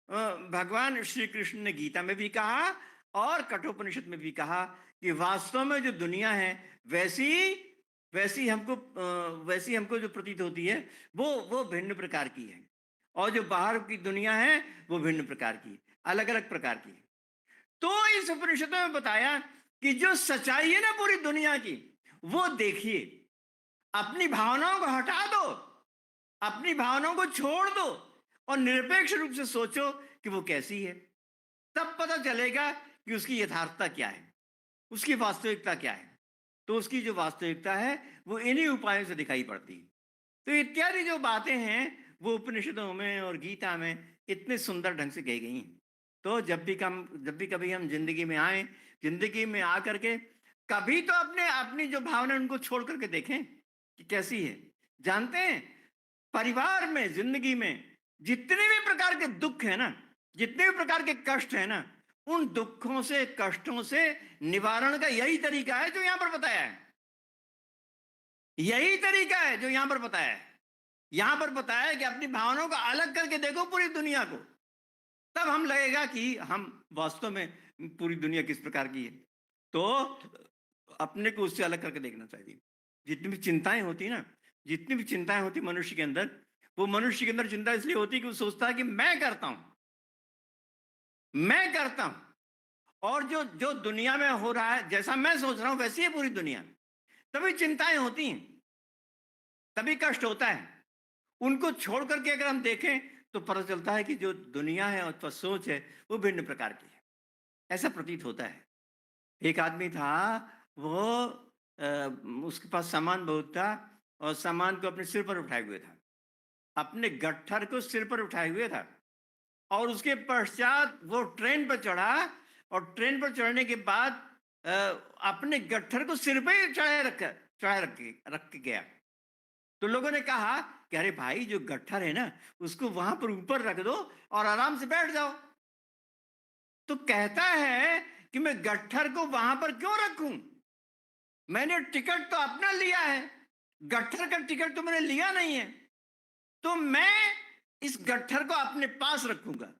[SPEAKER 3] भगवान श्री कृष्ण ने गीता में भी कहा और कठोपनिषद में भी कहा कि वास्तव में जो दुनिया है वैसी वैसी हमको जो प्रतीत होती है वो भिन्न प्रकार की है, और जो बाहर की दुनिया है वो भिन्न प्रकार की, अलग अलग प्रकार की है। तो इस उपनिषदों में बताया कि जो सच्चाई है ना पूरी दुनिया की, वो देखिए, अपनी भावनाओं को हटा दो, अपनी भावनाओं को छोड़ दो और निरपेक्ष रूप से सोचो कि वो कैसी है। तब पता चलेगा कि उसकी यथार्थता क्या है, उसकी वास्तविकता क्या है। तो उसकी जो वास्तविकता है वो इन्हीं उपायों से दिखाई पड़ती है। तो इत्यादि जो बातें हैं वो उपनिषदों में और गीता में इतने सुंदर ढंग से कही गई हैं। तो जब भी कभी हम जिंदगी में आए, जिंदगी में आकर के कभी तो अपनी जो भावना उनको छोड़ करके देखें कि कैसी है। जानते हैं, परिवार में, जिंदगी में जितने भी प्रकार के दुख है ना, जितने भी प्रकार के कष्ट है ना, उन दुखों से, कष्टों से निवारण का यही तरीका है जो यहां पर बताया है। यही तरीका है जो यहां पर बताया है। यहां पर बताया है कि अपनी भावनाओं को अलग करके देखो पूरी दुनिया को, तब हम लगेगा कि हम वास्तव में पूरी दुनिया किस प्रकार की है। तो अपने को उससे अलग करके देखना चाहिए। जितनी भी चिंताएं होती ना, जितनी भी चिंताएं होती मनुष्य के अंदर, वो मनुष्य के अंदर चिंता इसलिए होती कि वो सोचता है कि मैं करता हूं, मैं करता हूं, और जो जो दुनिया में हो रहा है, जैसा मैं सोच रहा हूं वैसी है पूरी दुनिया। तभी चिंताएं होती हैं, तभी कष्ट होता है। उनको छोड़ करके अगर हम देखें तो पता चलता है कि जो दुनिया है अथवा सोच है वो भिन्न प्रकार की है, ऐसा प्रतीत होता है। एक आदमी था, वो उसके पास सामान बहुत था और सामान को अपने सिर पर उठाए हुए था, अपने गट्ठर को सिर पर उठाए हुए था। और उसके पश्चात वो ट्रेन पर चढ़ा और ट्रेन पर चढ़ने के बाद अपने गट्ठर को सिर पे ही रख के गया। तो लोगों ने कहा कि अरे भाई, जो गट्ठर है ना उसको वहां पर ऊपर रख दो और आराम से बैठ जाओ। तो कहता है कि मैं गट्ठर को वहां पर क्यों रखूं, मैंने टिकट तो अपना लिया है, गट्ठर का टिकट तो मैंने लिया नहीं है, तो मैं इस गट्ठर को अपने पास रखूंगा।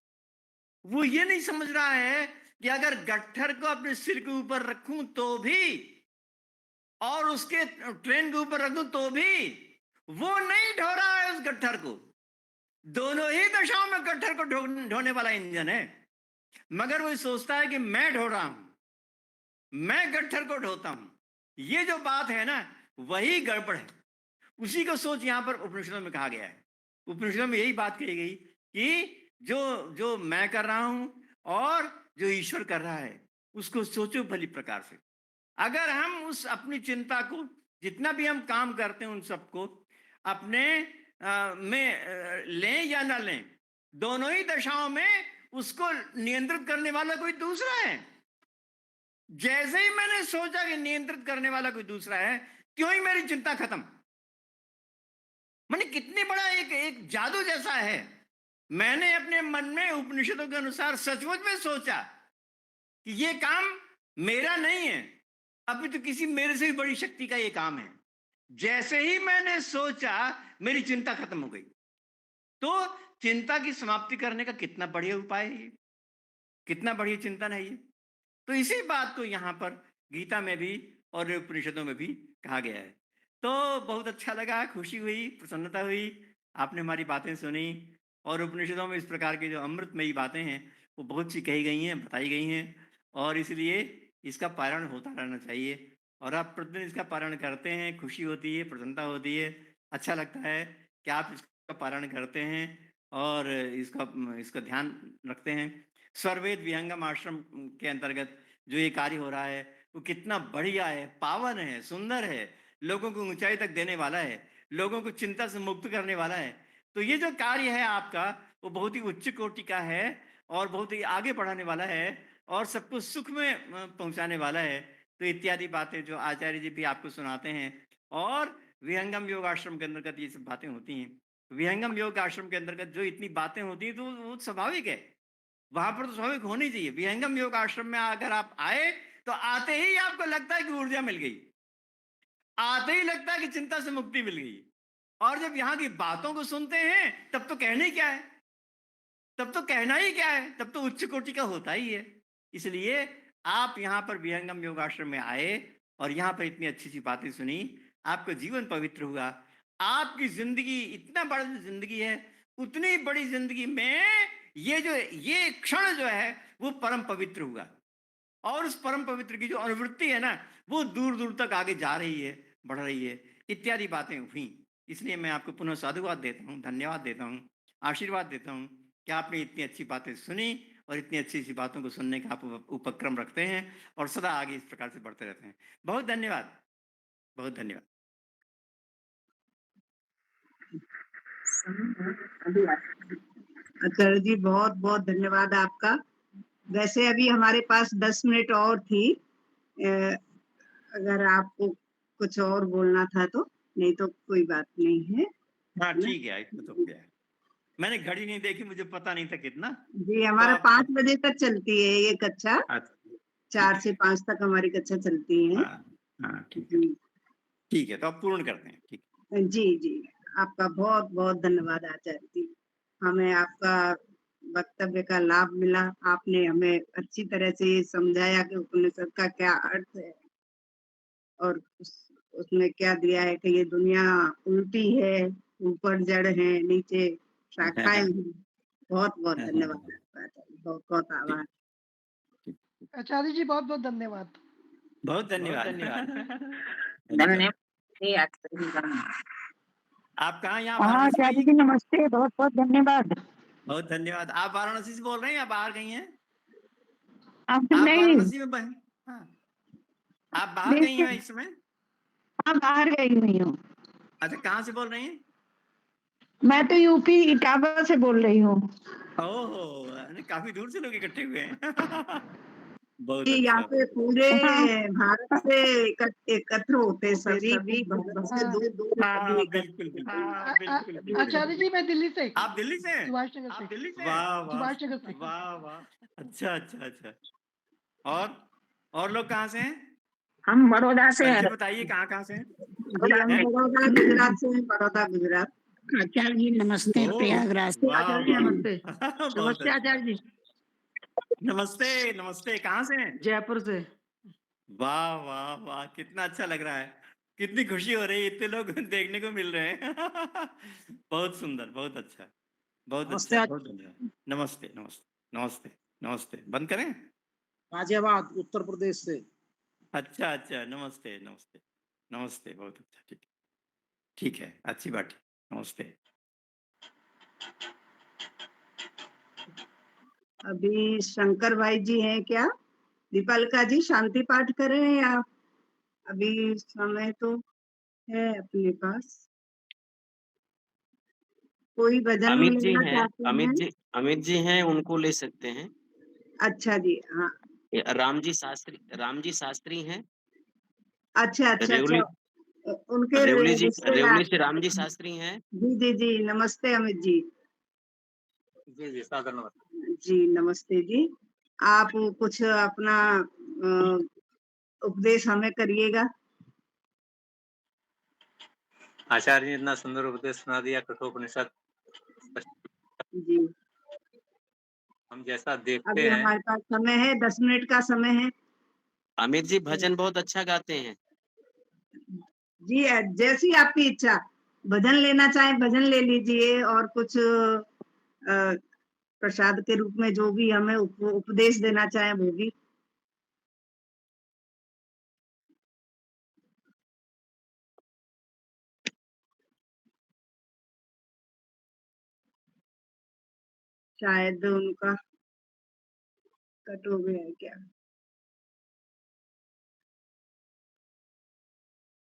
[SPEAKER 3] वो ये नहीं समझ रहा है कि अगर गट्ठर को अपने सिर के ऊपर रखूं तो भी और उसके ट्रेन के ऊपर रख दूं तो भी वो नहीं ढो रहा है उस गट्ठर को। दोनों ही दशाओं में गट्ठर को ढोने वाला इंजन है, मगर वो सोचता है कि मैं ढो रहा हूं, मैं गट्ठर को ढोता हूं। ये जो बात है ना, वही गड़बड़ है। उसी को सोच यहां पर उपनिषदों में कहा गया है। उपनिषदों में यही बात कही गई कि जो जो मैं कर रहा हूं और जो ईश्वर कर रहा है उसको सोचो भली प्रकार से। अगर हम उस अपनी चिंता को, जितना भी हम काम करते हैं उन सबको अपने में लें या ना लें, दोनों ही दशाओं में उसको नियंत्रित करने वाला कोई दूसरा है। जैसे ही मैंने सोचा कि नियंत्रित करने वाला कोई दूसरा है, क्यों ही मेरी चिंता खत्म। मैंने कितनी बड़ा एक जादू जैसा है। मैंने अपने मन में उपनिषदों के अनुसार सचमुच में सोचा कि ये काम मेरा नहीं है, अभी तो किसी मेरे से भी बड़ी शक्ति का ये काम है। जैसे ही मैंने सोचा मेरी चिंता खत्म हो गई। तो चिंता की समाप्ति करने का कितना बढ़िया उपाय है ये, कितना बढ़िया चिंतन है ये। तो इसी बात को यहाँ पर गीता में भी और उपनिषदों में भी कहा गया है। तो बहुत अच्छा लगा, खुशी हुई, प्रसन्नता हुई, आपने हमारी बातें सुनी। और उपनिषदों में इस प्रकार की जो अमृतमयी बातें हैं वो बहुत सी कही गई हैं, बताई गई हैं, और इसलिए इसका पारण होता रहना चाहिए। और आप प्रतिदिन इसका पारण करते हैं, खुशी होती है, प्रसन्नता होती है, अच्छा लगता है कि आप इसका पारण करते हैं और इसका ध्यान रखते हैं। स्वरवेद विहंगम आश्रम के अंतर्गत जो ये कार्य हो रहा है वो कितना बढ़िया है, पावन है, सुंदर है, लोगों को ऊंचाई तक देने वाला है, लोगों को चिंता से मुक्त करने वाला है। तो ये जो कार्य है आपका वो बहुत ही उच्च कोटि का है और बहुत ही आगे बढ़ाने वाला है और सबको सुख में पहुंचाने वाला है। तो इत्यादि बातें जो आचार्य जी भी आपको सुनाते हैं, और विहंगम योग आश्रम के अंतर्गत ये सब बातें होती हैं। विहंगम योग आश्रम के अंतर्गत जो इतनी बातें होती हैं तो वो स्वाभाविक है, वहां पर तो स्वाभाविक होनी चाहिए। विहंगम योग आश्रम में अगर आप आए तो आते ही आपको लगता है कि ऊर्जा मिल गई, आते ही लगता है कि चिंता से मुक्ति मिल गई। और जब यहाँ की बातों को सुनते हैं तब तो कहने क्या है, तब तो कहना ही क्या है, तब तो उच्च कोटि का होता ही है। इसलिए आप यहाँ पर विहंगम योगाश्रम में आए और यहाँ पर इतनी अच्छी बातें सुनी, आपका जीवन पवित्र हुआ। आपकी जिंदगी, इतना बड़ा जो जिंदगी है, उतनी बड़ी जिंदगी में ये क्षण जो है वो परम पवित्र हुआ, और उस परम पवित्र की जो अनुवृत्ति है ना, वो दूर दूर तक आगे जा रही है, बढ़ रही है, इत्यादि बातें हुई। इसलिए मैं आपको पुनः साधुवाद देता हूँ, धन्यवाद देता हूँ, आशीर्वाद देता हूँ कि आपने इतनी अच्छी बातें सुनी और इतनी अच्छी अच्छी बातों को सुनने का आप उपक्रम रखते हैं और सदा आगे इस प्रकार से बढ़ते रहते हैं। बहुत धन्यवाद, बहुत धन्यवाद।
[SPEAKER 1] आचार्य जी बहुत बहुत धन्यवाद आपका। वैसे अभी हमारे पास 10 मिनट और थी, अगर आपको कुछ और बोलना था तो, नहीं तो कोई बात नहीं है।
[SPEAKER 3] हाँ ठीक है, इतना तो हो गया है। मैंने घड़ी नहीं देखी, मुझे पता नहीं था कितना।
[SPEAKER 1] जी, हमारा
[SPEAKER 3] तो
[SPEAKER 1] 5 बजे तक चलती है ये कक्षा,
[SPEAKER 3] अच्छा,
[SPEAKER 1] 4 से 5 तक हमारी कक्षा चलती है।
[SPEAKER 3] हाँ ठीक है,
[SPEAKER 1] जी
[SPEAKER 3] ठीक है, तो आप पूर्ण करते हैं। ठीक,
[SPEAKER 1] जी जी, आपका बहुत बहुत धन्यवाद आचार्य जी। हमें आपका वक्तव्य का लाभ मिला, आपने हमें अच्छी तरह से ये समझाया कि उपनिषद का क्या अर्थ है और उसमें क्या दिया है कि ये दुनिया उल्टी है, ऊपर जड़ है, नीचे शाखाएं हैं। बहुत बहुत धन्यवाद आपका आचार्य, बहुत बहुत आभार।
[SPEAKER 2] आचार्य जी बहुत बहुत धन्यवाद।
[SPEAKER 3] बहुत धन्यवाद। आप कहाँ, यहाँ
[SPEAKER 4] हाँ
[SPEAKER 3] वाराणसी
[SPEAKER 4] आचार्य
[SPEAKER 3] में?
[SPEAKER 4] जी नमस्ते, बहुत बहुत धन्यवाद।
[SPEAKER 3] बहुत धन्यवाद। आप वाराणसी से बोल रहे हैं या बाहर गई हैं?
[SPEAKER 4] आप
[SPEAKER 3] आप
[SPEAKER 4] नहीं,
[SPEAKER 3] वाराणसी में हाँ, आप बाहर गई हैं इस समय?
[SPEAKER 4] हाँ बाहर गई हुई हूँ।
[SPEAKER 3] अच्छा, कहाँ से बोल रही हैं?
[SPEAKER 4] मैं तो यूपी इटावा से बोल रही हूँ।
[SPEAKER 3] ओहो, अरे काफी दूर से लोग इकट्ठे हुए हैं। बहुत
[SPEAKER 1] जी, यहाँ
[SPEAKER 3] अच्छा।
[SPEAKER 1] पे पूरे
[SPEAKER 4] हाँ।
[SPEAKER 1] भारत से एकत्र होते हैं सभी, भारत से
[SPEAKER 2] हाँ।
[SPEAKER 1] दूर दूर
[SPEAKER 3] हाँ
[SPEAKER 1] एकत्र
[SPEAKER 3] बिल्कुल
[SPEAKER 1] होते हैं।
[SPEAKER 3] बिल्कुल।
[SPEAKER 2] आचार्य जी मैं दिल्ली से,
[SPEAKER 3] आप दिल्ली से हैं?
[SPEAKER 2] सुभाष नगर से।
[SPEAKER 3] वाह वाह
[SPEAKER 2] सुभाष नगर से।
[SPEAKER 3] वाह वाह, अच्छा अच्छा अच्छा। और लोग कहाँ से हैं?
[SPEAKER 4] हम बड़ौदा से
[SPEAKER 3] परिचय
[SPEAKER 4] हैं।
[SPEAKER 3] बताइए, कहाँ कहाँ से हैं?
[SPEAKER 1] जी, हम बड़ौदा गुजरात से हैं, बड़ौदा गुजरात।
[SPEAKER 4] आचार्य जी नमस्ते,
[SPEAKER 3] ओह,
[SPEAKER 4] प्रयागराज से।
[SPEAKER 3] वाह
[SPEAKER 2] आचार्य जी
[SPEAKER 3] वाह,
[SPEAKER 2] नमस्ते।
[SPEAKER 3] बहुत
[SPEAKER 2] नमस्ते
[SPEAKER 3] अच्छा।
[SPEAKER 2] आचार्य जी।
[SPEAKER 3] नमस्ते नमस्ते, कहाँ से हैं?
[SPEAKER 2] जयपुर से।
[SPEAKER 3] वाह वाह वाह, कितना अच्छा लग रहा है, कितनी खुशी हो रही है, इतने लोग देखने को मिल रहे हैं। बहुत सुंदर, बहुत अच्छा, बहुत अच्छा, बहुत धन्यवाद। नमस्ते नमस्ते नमस्ते नमस्ते। बंद करें?
[SPEAKER 5] गाजियाबाद उत्तर प्रदेश से।
[SPEAKER 3] अच्छा अच्छा, नमस्ते नमस्ते नमस्ते, बहुत अच्छा, ठीक ठीक है, अच्छी बात है, नमस्ते।
[SPEAKER 1] अभी शंकर भाई जी हैं क्या? दीपालिका जी शांति पाठ करें या अभी समय तो है अपने पास? कोई भजन
[SPEAKER 6] अमित जी
[SPEAKER 1] लेना
[SPEAKER 6] हैं,
[SPEAKER 1] चाहते हैं?
[SPEAKER 6] अमित जी हैं, उनको ले सकते हैं।
[SPEAKER 1] अच्छा जी, हाँ।
[SPEAKER 6] ये रामजी शास्त्री हैं।
[SPEAKER 1] अच्छा अच्छा
[SPEAKER 6] रेवली
[SPEAKER 1] अच्छा, उनके रिश्तेदार।
[SPEAKER 6] रेवली से रामजी शास्त्री हैं।
[SPEAKER 1] जी जी जी, नमस्ते अमित जी।
[SPEAKER 5] जी जी, सादर नमस्ते।
[SPEAKER 1] जी नमस्ते जी। आप कुछ अपना उपदेश हमें करिएगा।
[SPEAKER 5] आचार्य जी ने इतना सुंदर उपदेश सुना दिया, कठोपनिषद।
[SPEAKER 1] जी,
[SPEAKER 5] हम जैसा देखते
[SPEAKER 1] अभी
[SPEAKER 5] हैं,
[SPEAKER 1] हमारे पास समय है, 10 मिनट का समय है।
[SPEAKER 6] अमित जी भजन बहुत अच्छा गाते हैं।
[SPEAKER 1] जी, जैसी आपकी इच्छा, भजन लेना चाहे भजन ले लीजिए, और कुछ प्रसाद के रूप में जो भी हमें उपदेश देना चाहे वो भी। शायद उनका कट हो गया है क्या?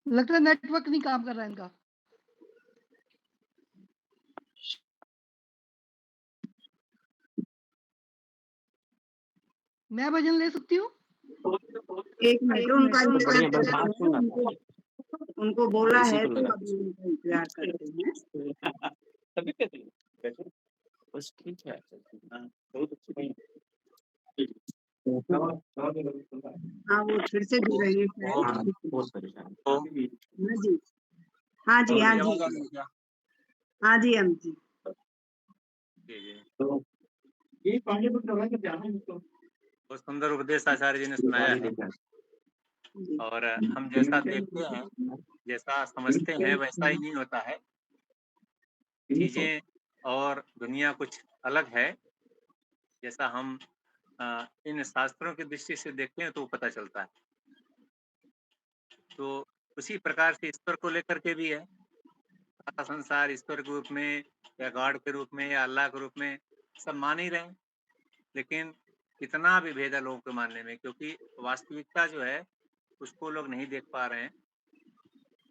[SPEAKER 2] लगता है नेटवर्क नहीं काम कर रहा है इनका। मैं भजन ले सकती हूँ?
[SPEAKER 1] एक मिनट, उनका इंतजार
[SPEAKER 6] बढ़िया, बस
[SPEAKER 1] करते
[SPEAKER 6] बात
[SPEAKER 1] हैं।
[SPEAKER 6] सुना
[SPEAKER 1] उनको बोला
[SPEAKER 6] इसी
[SPEAKER 1] है
[SPEAKER 6] को
[SPEAKER 1] तो
[SPEAKER 6] लगा
[SPEAKER 1] अभी उनका इंतजार करते हैं।
[SPEAKER 6] तभी कहते हैं। बस ठीक है, बहुत अच्छी।
[SPEAKER 1] हाँ, वो फिर से जुड़ रही है शायद।
[SPEAKER 6] बहुत परेशान।
[SPEAKER 1] हाँ जी, हाँ जी, हाँ जी, हाँ जी, हम जी।
[SPEAKER 5] जी जी।
[SPEAKER 6] ये पानी को दबा के जाना है तो
[SPEAKER 5] बहुत सुंदर उपदेश आचार्य जी ने सुनाया है। और हम जैसा देखते हैं, जैसा समझते हैं, वैसा ही नहीं होता है। चीजें और दुनिया कुछ अलग है। जैसा हम इन शास्त्रों की दृष्टि से देखते हैं तो पता चलता है। तो उसी प्रकार से ईश्वर को लेकर के भी है। सारा संसार ईश्वर के रूप में या गॉड के रूप में या अल्लाह के रूप में सब मान ही रहे हैं, लेकिन कितना भी भेद है लोगों के मानने में, क्योंकि वास्तविकता जो है उसको लोग नहीं देख पा रहे हैं।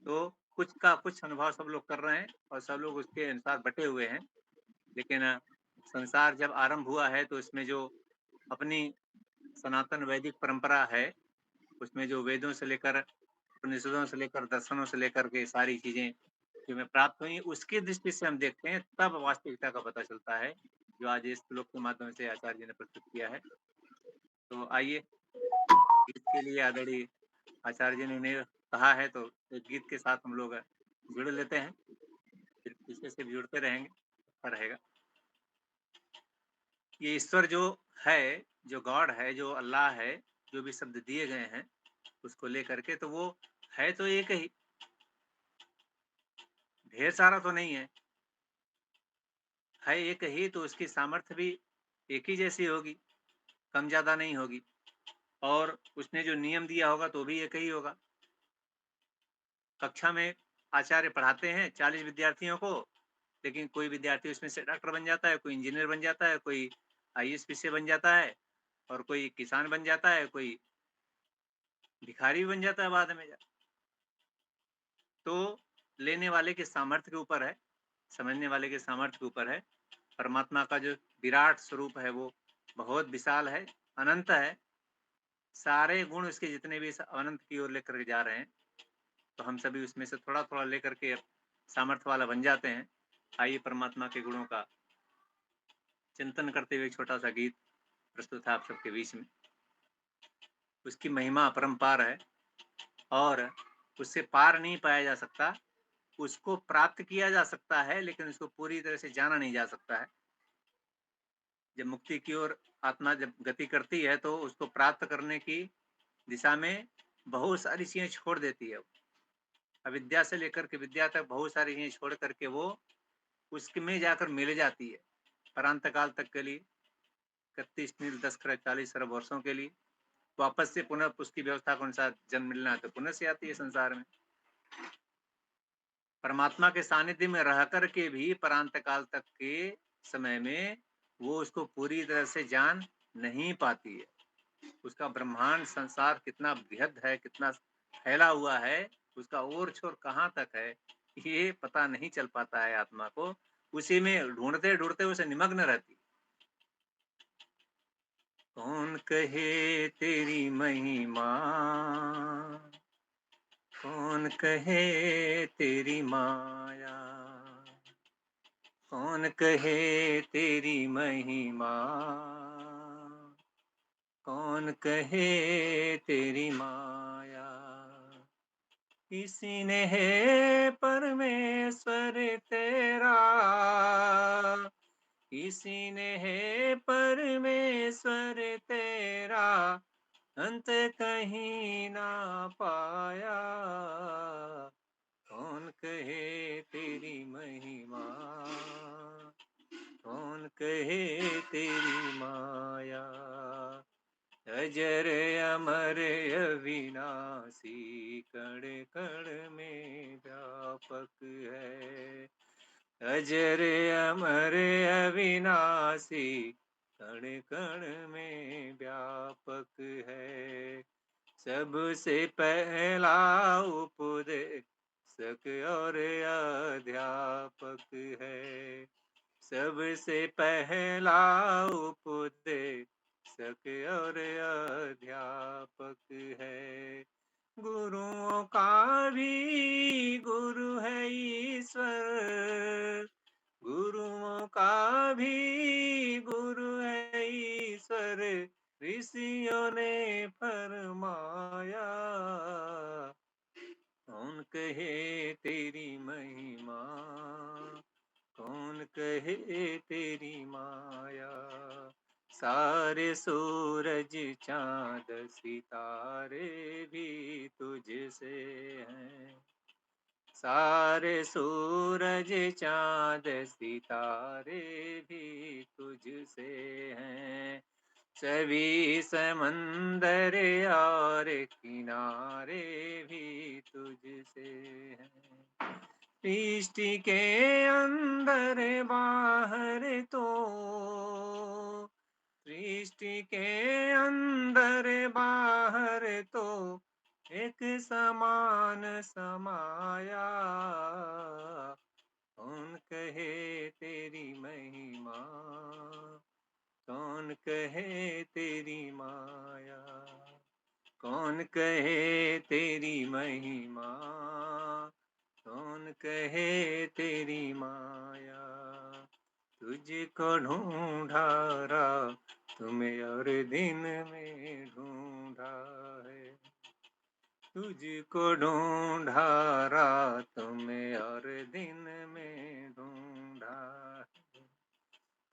[SPEAKER 5] तो कुछ का कुछ अनुभव सब लोग कर रहे हैं और सब लोग उसके अनुसार बटे हुए हैं। लेकिन संसार जब आरंभ हुआ है तो इसमें जो अपनी सनातन वैदिक परंपरा है, उसमें जो वेदों से लेकर उपनिषदों से लेकर दर्शनों से लेकर के सारी चीजें जो हमें प्राप्त हुई, उसकी दृष्टि से हम देखते हैं, तब वास्तविकता का पता चलता है, जो आज इस श्लोक के माध्यम से आचार्य जी ने प्रस्तुत किया है। तो आइए, इसके लिए आदरणीय आचार्य जी ने उन्हें कहा है, तो एक गीत के साथ हम लोग जुड़ लेते हैं, फिर पीछे से भी जुड़ते रहेंगे, अच्छा रहेगा। ये ईश्वर जो है, जो गॉड है, जो अल्लाह है, जो भी शब्द दिए गए हैं उसको लेकर के, तो वो है तो एक ही, ढेर सारा तो नहीं है एक ही, तो उसकी सामर्थ्य भी एक ही जैसी होगी, कम ज्यादा नहीं होगी। और उसने जो नियम दिया होगा तो भी एक ही होगा। कक्षा में आचार्य पढ़ाते हैं 40 विद्यार्थियों को, लेकिन कोई विद्यार्थी उसमें से डॉक्टर बन जाता है, कोई इंजीनियर बन जाता है, कोई IAS बन जाता है, और कोई किसान बन जाता है, कोई भिखारी भी बन जाता है बाद में जा। तो लेने वाले के सामर्थ्य के ऊपर है, समझने वाले के सामर्थ्य के ऊपर है। परमात्मा का जो विराट स्वरूप है वो बहुत विशाल है, अनंत है। सारे गुण उसके जितने भी अनंत की ओर लेकर के जा रहे हैं, तो हम सभी उसमें से थोड़ा थोड़ा लेकर के सामर्थ्य वाला बन जाते हैं। आइए परमात्मा के गुणों का चिंतन करते हुए एक छोटा सा गीत प्रस्तुत है आप सबके बीच में। उसकी महिमा अपरंपार है और उससे पार नहीं पाया जा सकता। उसको प्राप्त किया जा सकता है, लेकिन उसको पूरी तरह से जाना नहीं जा सकता है। जब मुक्ति की ओर आत्मा जब गति करती है तो उसको प्राप्त करने की दिशा में बहुत सारी चीजें छोड़ देती है। अविद्या से लेकर के विद्या तक बहुत सारी चीजें छोड़ करके वो उसके में जाकर मिल जाती है परांत काल तक के लिए, 31 नील 10 खरब 40 अरब वर्षों के लिए। वापस से पुनः उसकी व्यवस्था के अनुसार जन्म मिलना है तो पुनः से आती है संसार में। परमात्मा के सानिध्य में रह कर के भी परांत काल तक के समय में वो उसको पूरी तरह से जान नहीं पाती है। उसका ब्रह्मांड संसार कितना बृहद है, कितना फैला हुआ है, उसका ओर छोर कहाँ तक है, ये पता नहीं चल पाता है आत्मा को। उसी में ढूंढते ढूंढते उसे निमग्न रहती। कौन कहे तेरी महिमा, कौन कहे तेरी माया, कौन कहे तेरी महिमा, कौन कहे तेरी माया। किसी ने है परमेश्वर तेरा, किसी ने है परमेश्वर तेरा, अंत कहीं ना पाया। कौन कहे तेरी महिमा, कौन कहे तेरी माया। अजर अमर अविनाशी, कण कण में व्यापक है। अजर अमर अविनाशी, कण कण में व्यापक है। सबसे पहला उपदेशक और अध्यापक है। सबसे पहला उपदेशक और अध्यापक है। गुरुओं का भी गुरु है ईश्वर, गुरुओं का भी गुरु है ईश्वर, ऋषियों ने फरमाया। कौन कहे तेरी महिमा, कौन कहे तेरी माया। सारे सूरज चांद सितारे भी तुझसे हैं, सारे सूरज चांद सितारे भी तुझसे हैं, सभी समंदर और किनारे भी तुझसे हैं, सृष्टि के अंदर बाहर तो, सृष्टि के अंदर बाहर तो एक समान समाया, कौन कहे तेरी महिमा, कौन कहे तेरी माया, कौन कहे तेरी महिमा, कौन कहे तेरी माया, तुझको ढूंढा रात में और दिन में ढूंढा है, तुझको ढूंढा रात में और दिन में ढूंढा है,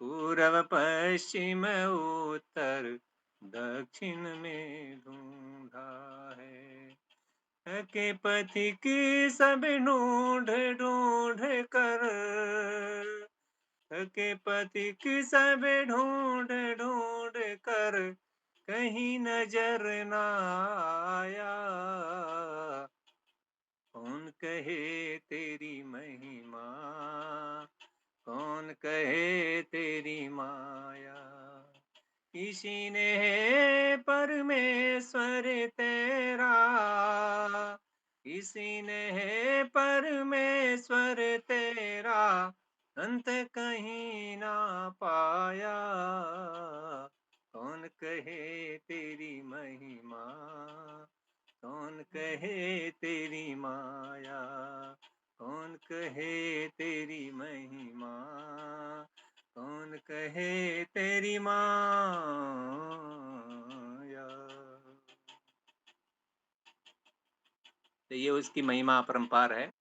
[SPEAKER 5] पूर्व पश्चिम उत्तर दक्षिण में ढूंढा है, के पथिक सब ढूंढ ढूंढ कर, के पथिक सब ढूंढ ढूंढ कर कहीं नजर न आया, कौन कहे तेरी महिमा, कौन कहे तेरी माया, किसी ने है परमेश्वर तेरा, किसी ने है परमेश्वर तेरा, अंत कहीं ना पाया, कौन कहे तेरी महिमा, कौन कहे तेरी माया, कौन कहे तेरी महिमा, कौन कहे तेरी माया। तो ये उसकी महिमा अपरंपार है,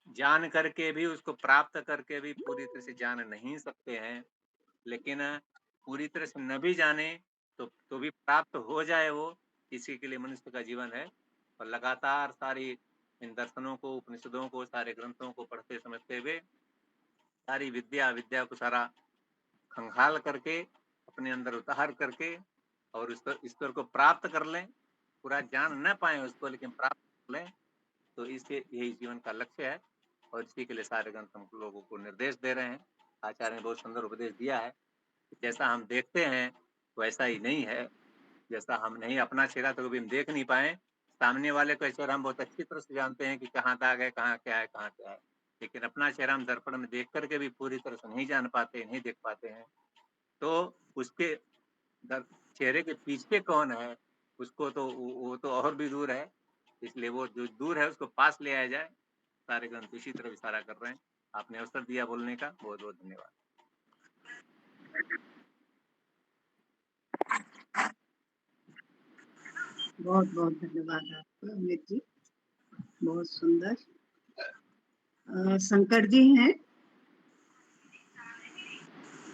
[SPEAKER 5] जान करके भी, उसको प्राप्त करके भी पूरी तरह से जान नहीं सकते हैं, लेकिन पूरी तरह से न भी जाने तो भी प्राप्त हो जाए वो, इसी के लिए मनुष्य का जीवन है। और लगातार सारी इन दर्शनों को, उपनिषदों को, सारे ग्रंथों को पढ़ते समझते हुए सारी विद्या को सारा खंगाल करके अपने अंदर उतार करके और ईश्वर को प्राप्त कर लें, पूरा जान न पाए उसको लेकिन प्राप्त कर लें, तो इससे यही जीवन का लक्ष्य है। और इसी के लिए सारे ग्रंथ हम लोगों को निर्देश दे रहे हैं। आचार्य ने बहुत सुंदर उपदेश दिया है, जैसा हम देखते हैं वैसा ही नहीं है, जैसा हम नहीं अपना चेहरा तो कभी हम देख नहीं पाए, सामने वाले का चेहरा हम बहुत अच्छी तरह से जानते हैं कि कहाँ दाग है, कहाँ क्या है, कहाँ क्या है, लेकिन अपना चेहरा हम दर्पण में देख करके भी पूरी तरह से नहीं जान पाते, नहीं देख पाते हैं। तो उसके चेहरे के पीछे कौन है, उसको तो वो तो और भी दूर है, इसलिए वो जो दूर है उसको पास ले आया जाए। सारे ग्रंथ इसी तरह इशारा कर रहे हैं। आपने अवसर दिया बोलने का, बहुत बहुत धन्यवाद।
[SPEAKER 1] बहुत बहुत धन्यवाद आपका अमित जी, बहुत सुंदर। शंकर जी हैं?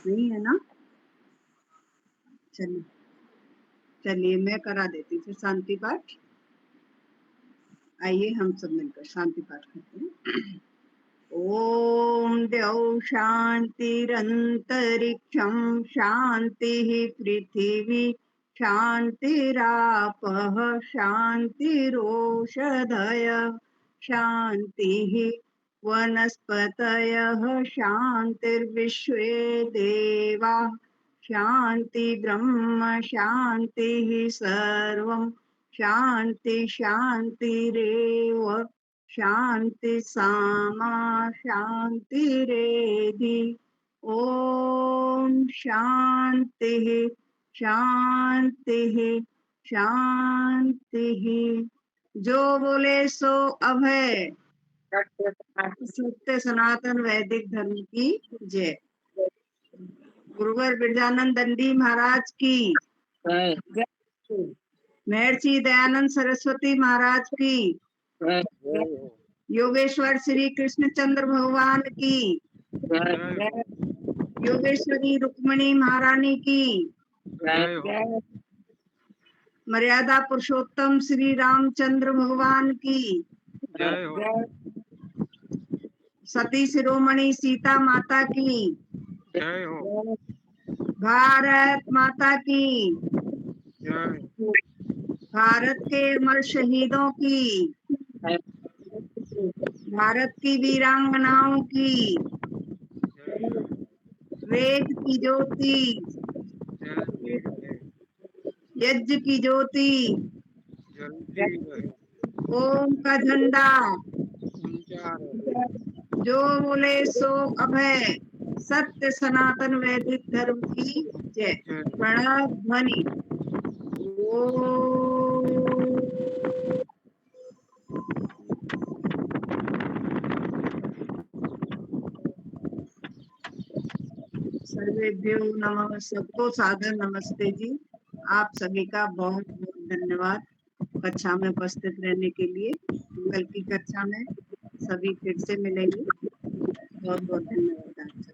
[SPEAKER 1] नहीं है ना? चलिए मैं करा देती हूँ फिर शांति पाठ। आइए हम सब मिलकर शांति पाठ करते हैं। ओम द्यौ शांतिरंतरिक्षं शांतिः पृथिवी शांतिरापः शांतिरोषधयः शांतिः वनस्पतयः शांतिर्विश्वे देवाः शांति ब्रह्म शांतिः सर्वं शांति शांतिरेव शांति सामा शांतिरेधि। ओम शांतिः शांतिः शांतिः। जो बोले सो अभय। सत्य सनातन वैदिक धर्म की जय। गुरुवर बिरजानंद दंडी महाराज की, महर्षि दयानंद सरस्वती महाराज की, योगेश्वर श्री कृष्णचंद्र भगवान की, योगेश्वरी रुक्मिणी महारानी की,
[SPEAKER 6] जय हो।
[SPEAKER 1] मर्यादा पुरुषोत्तम श्री रामचंद्र भगवान की,
[SPEAKER 6] जय हो।
[SPEAKER 1] सती शिरोमणि सीता माता की,
[SPEAKER 6] जय हो।
[SPEAKER 1] भारत माता की,
[SPEAKER 6] जय
[SPEAKER 1] भारत के अमर शहीदों की, भारत की वीरांगनाओं की, वेद की ज्योति,
[SPEAKER 6] जल्दी रहे,
[SPEAKER 1] यज्ञ की ज्योति,
[SPEAKER 6] जल्दी रहे,
[SPEAKER 1] ओम का झंडा,
[SPEAKER 6] ऊंचा रहे।
[SPEAKER 1] जो बोले सो अभय, सत्य सनातन वैदिक धर्म की जय।
[SPEAKER 6] जय
[SPEAKER 1] प्रणव ध्वनि। ओम। सर्वेभ्यो नमः। सबको सादर नमस्ते जी। आप सभी का बहुत बहुत धन्यवाद कक्षा में उपस्थित रहने के लिए। कल की कक्षा में सभी फिर से मिलेंगे। बहुत बहुत धन्यवाद आप सभी।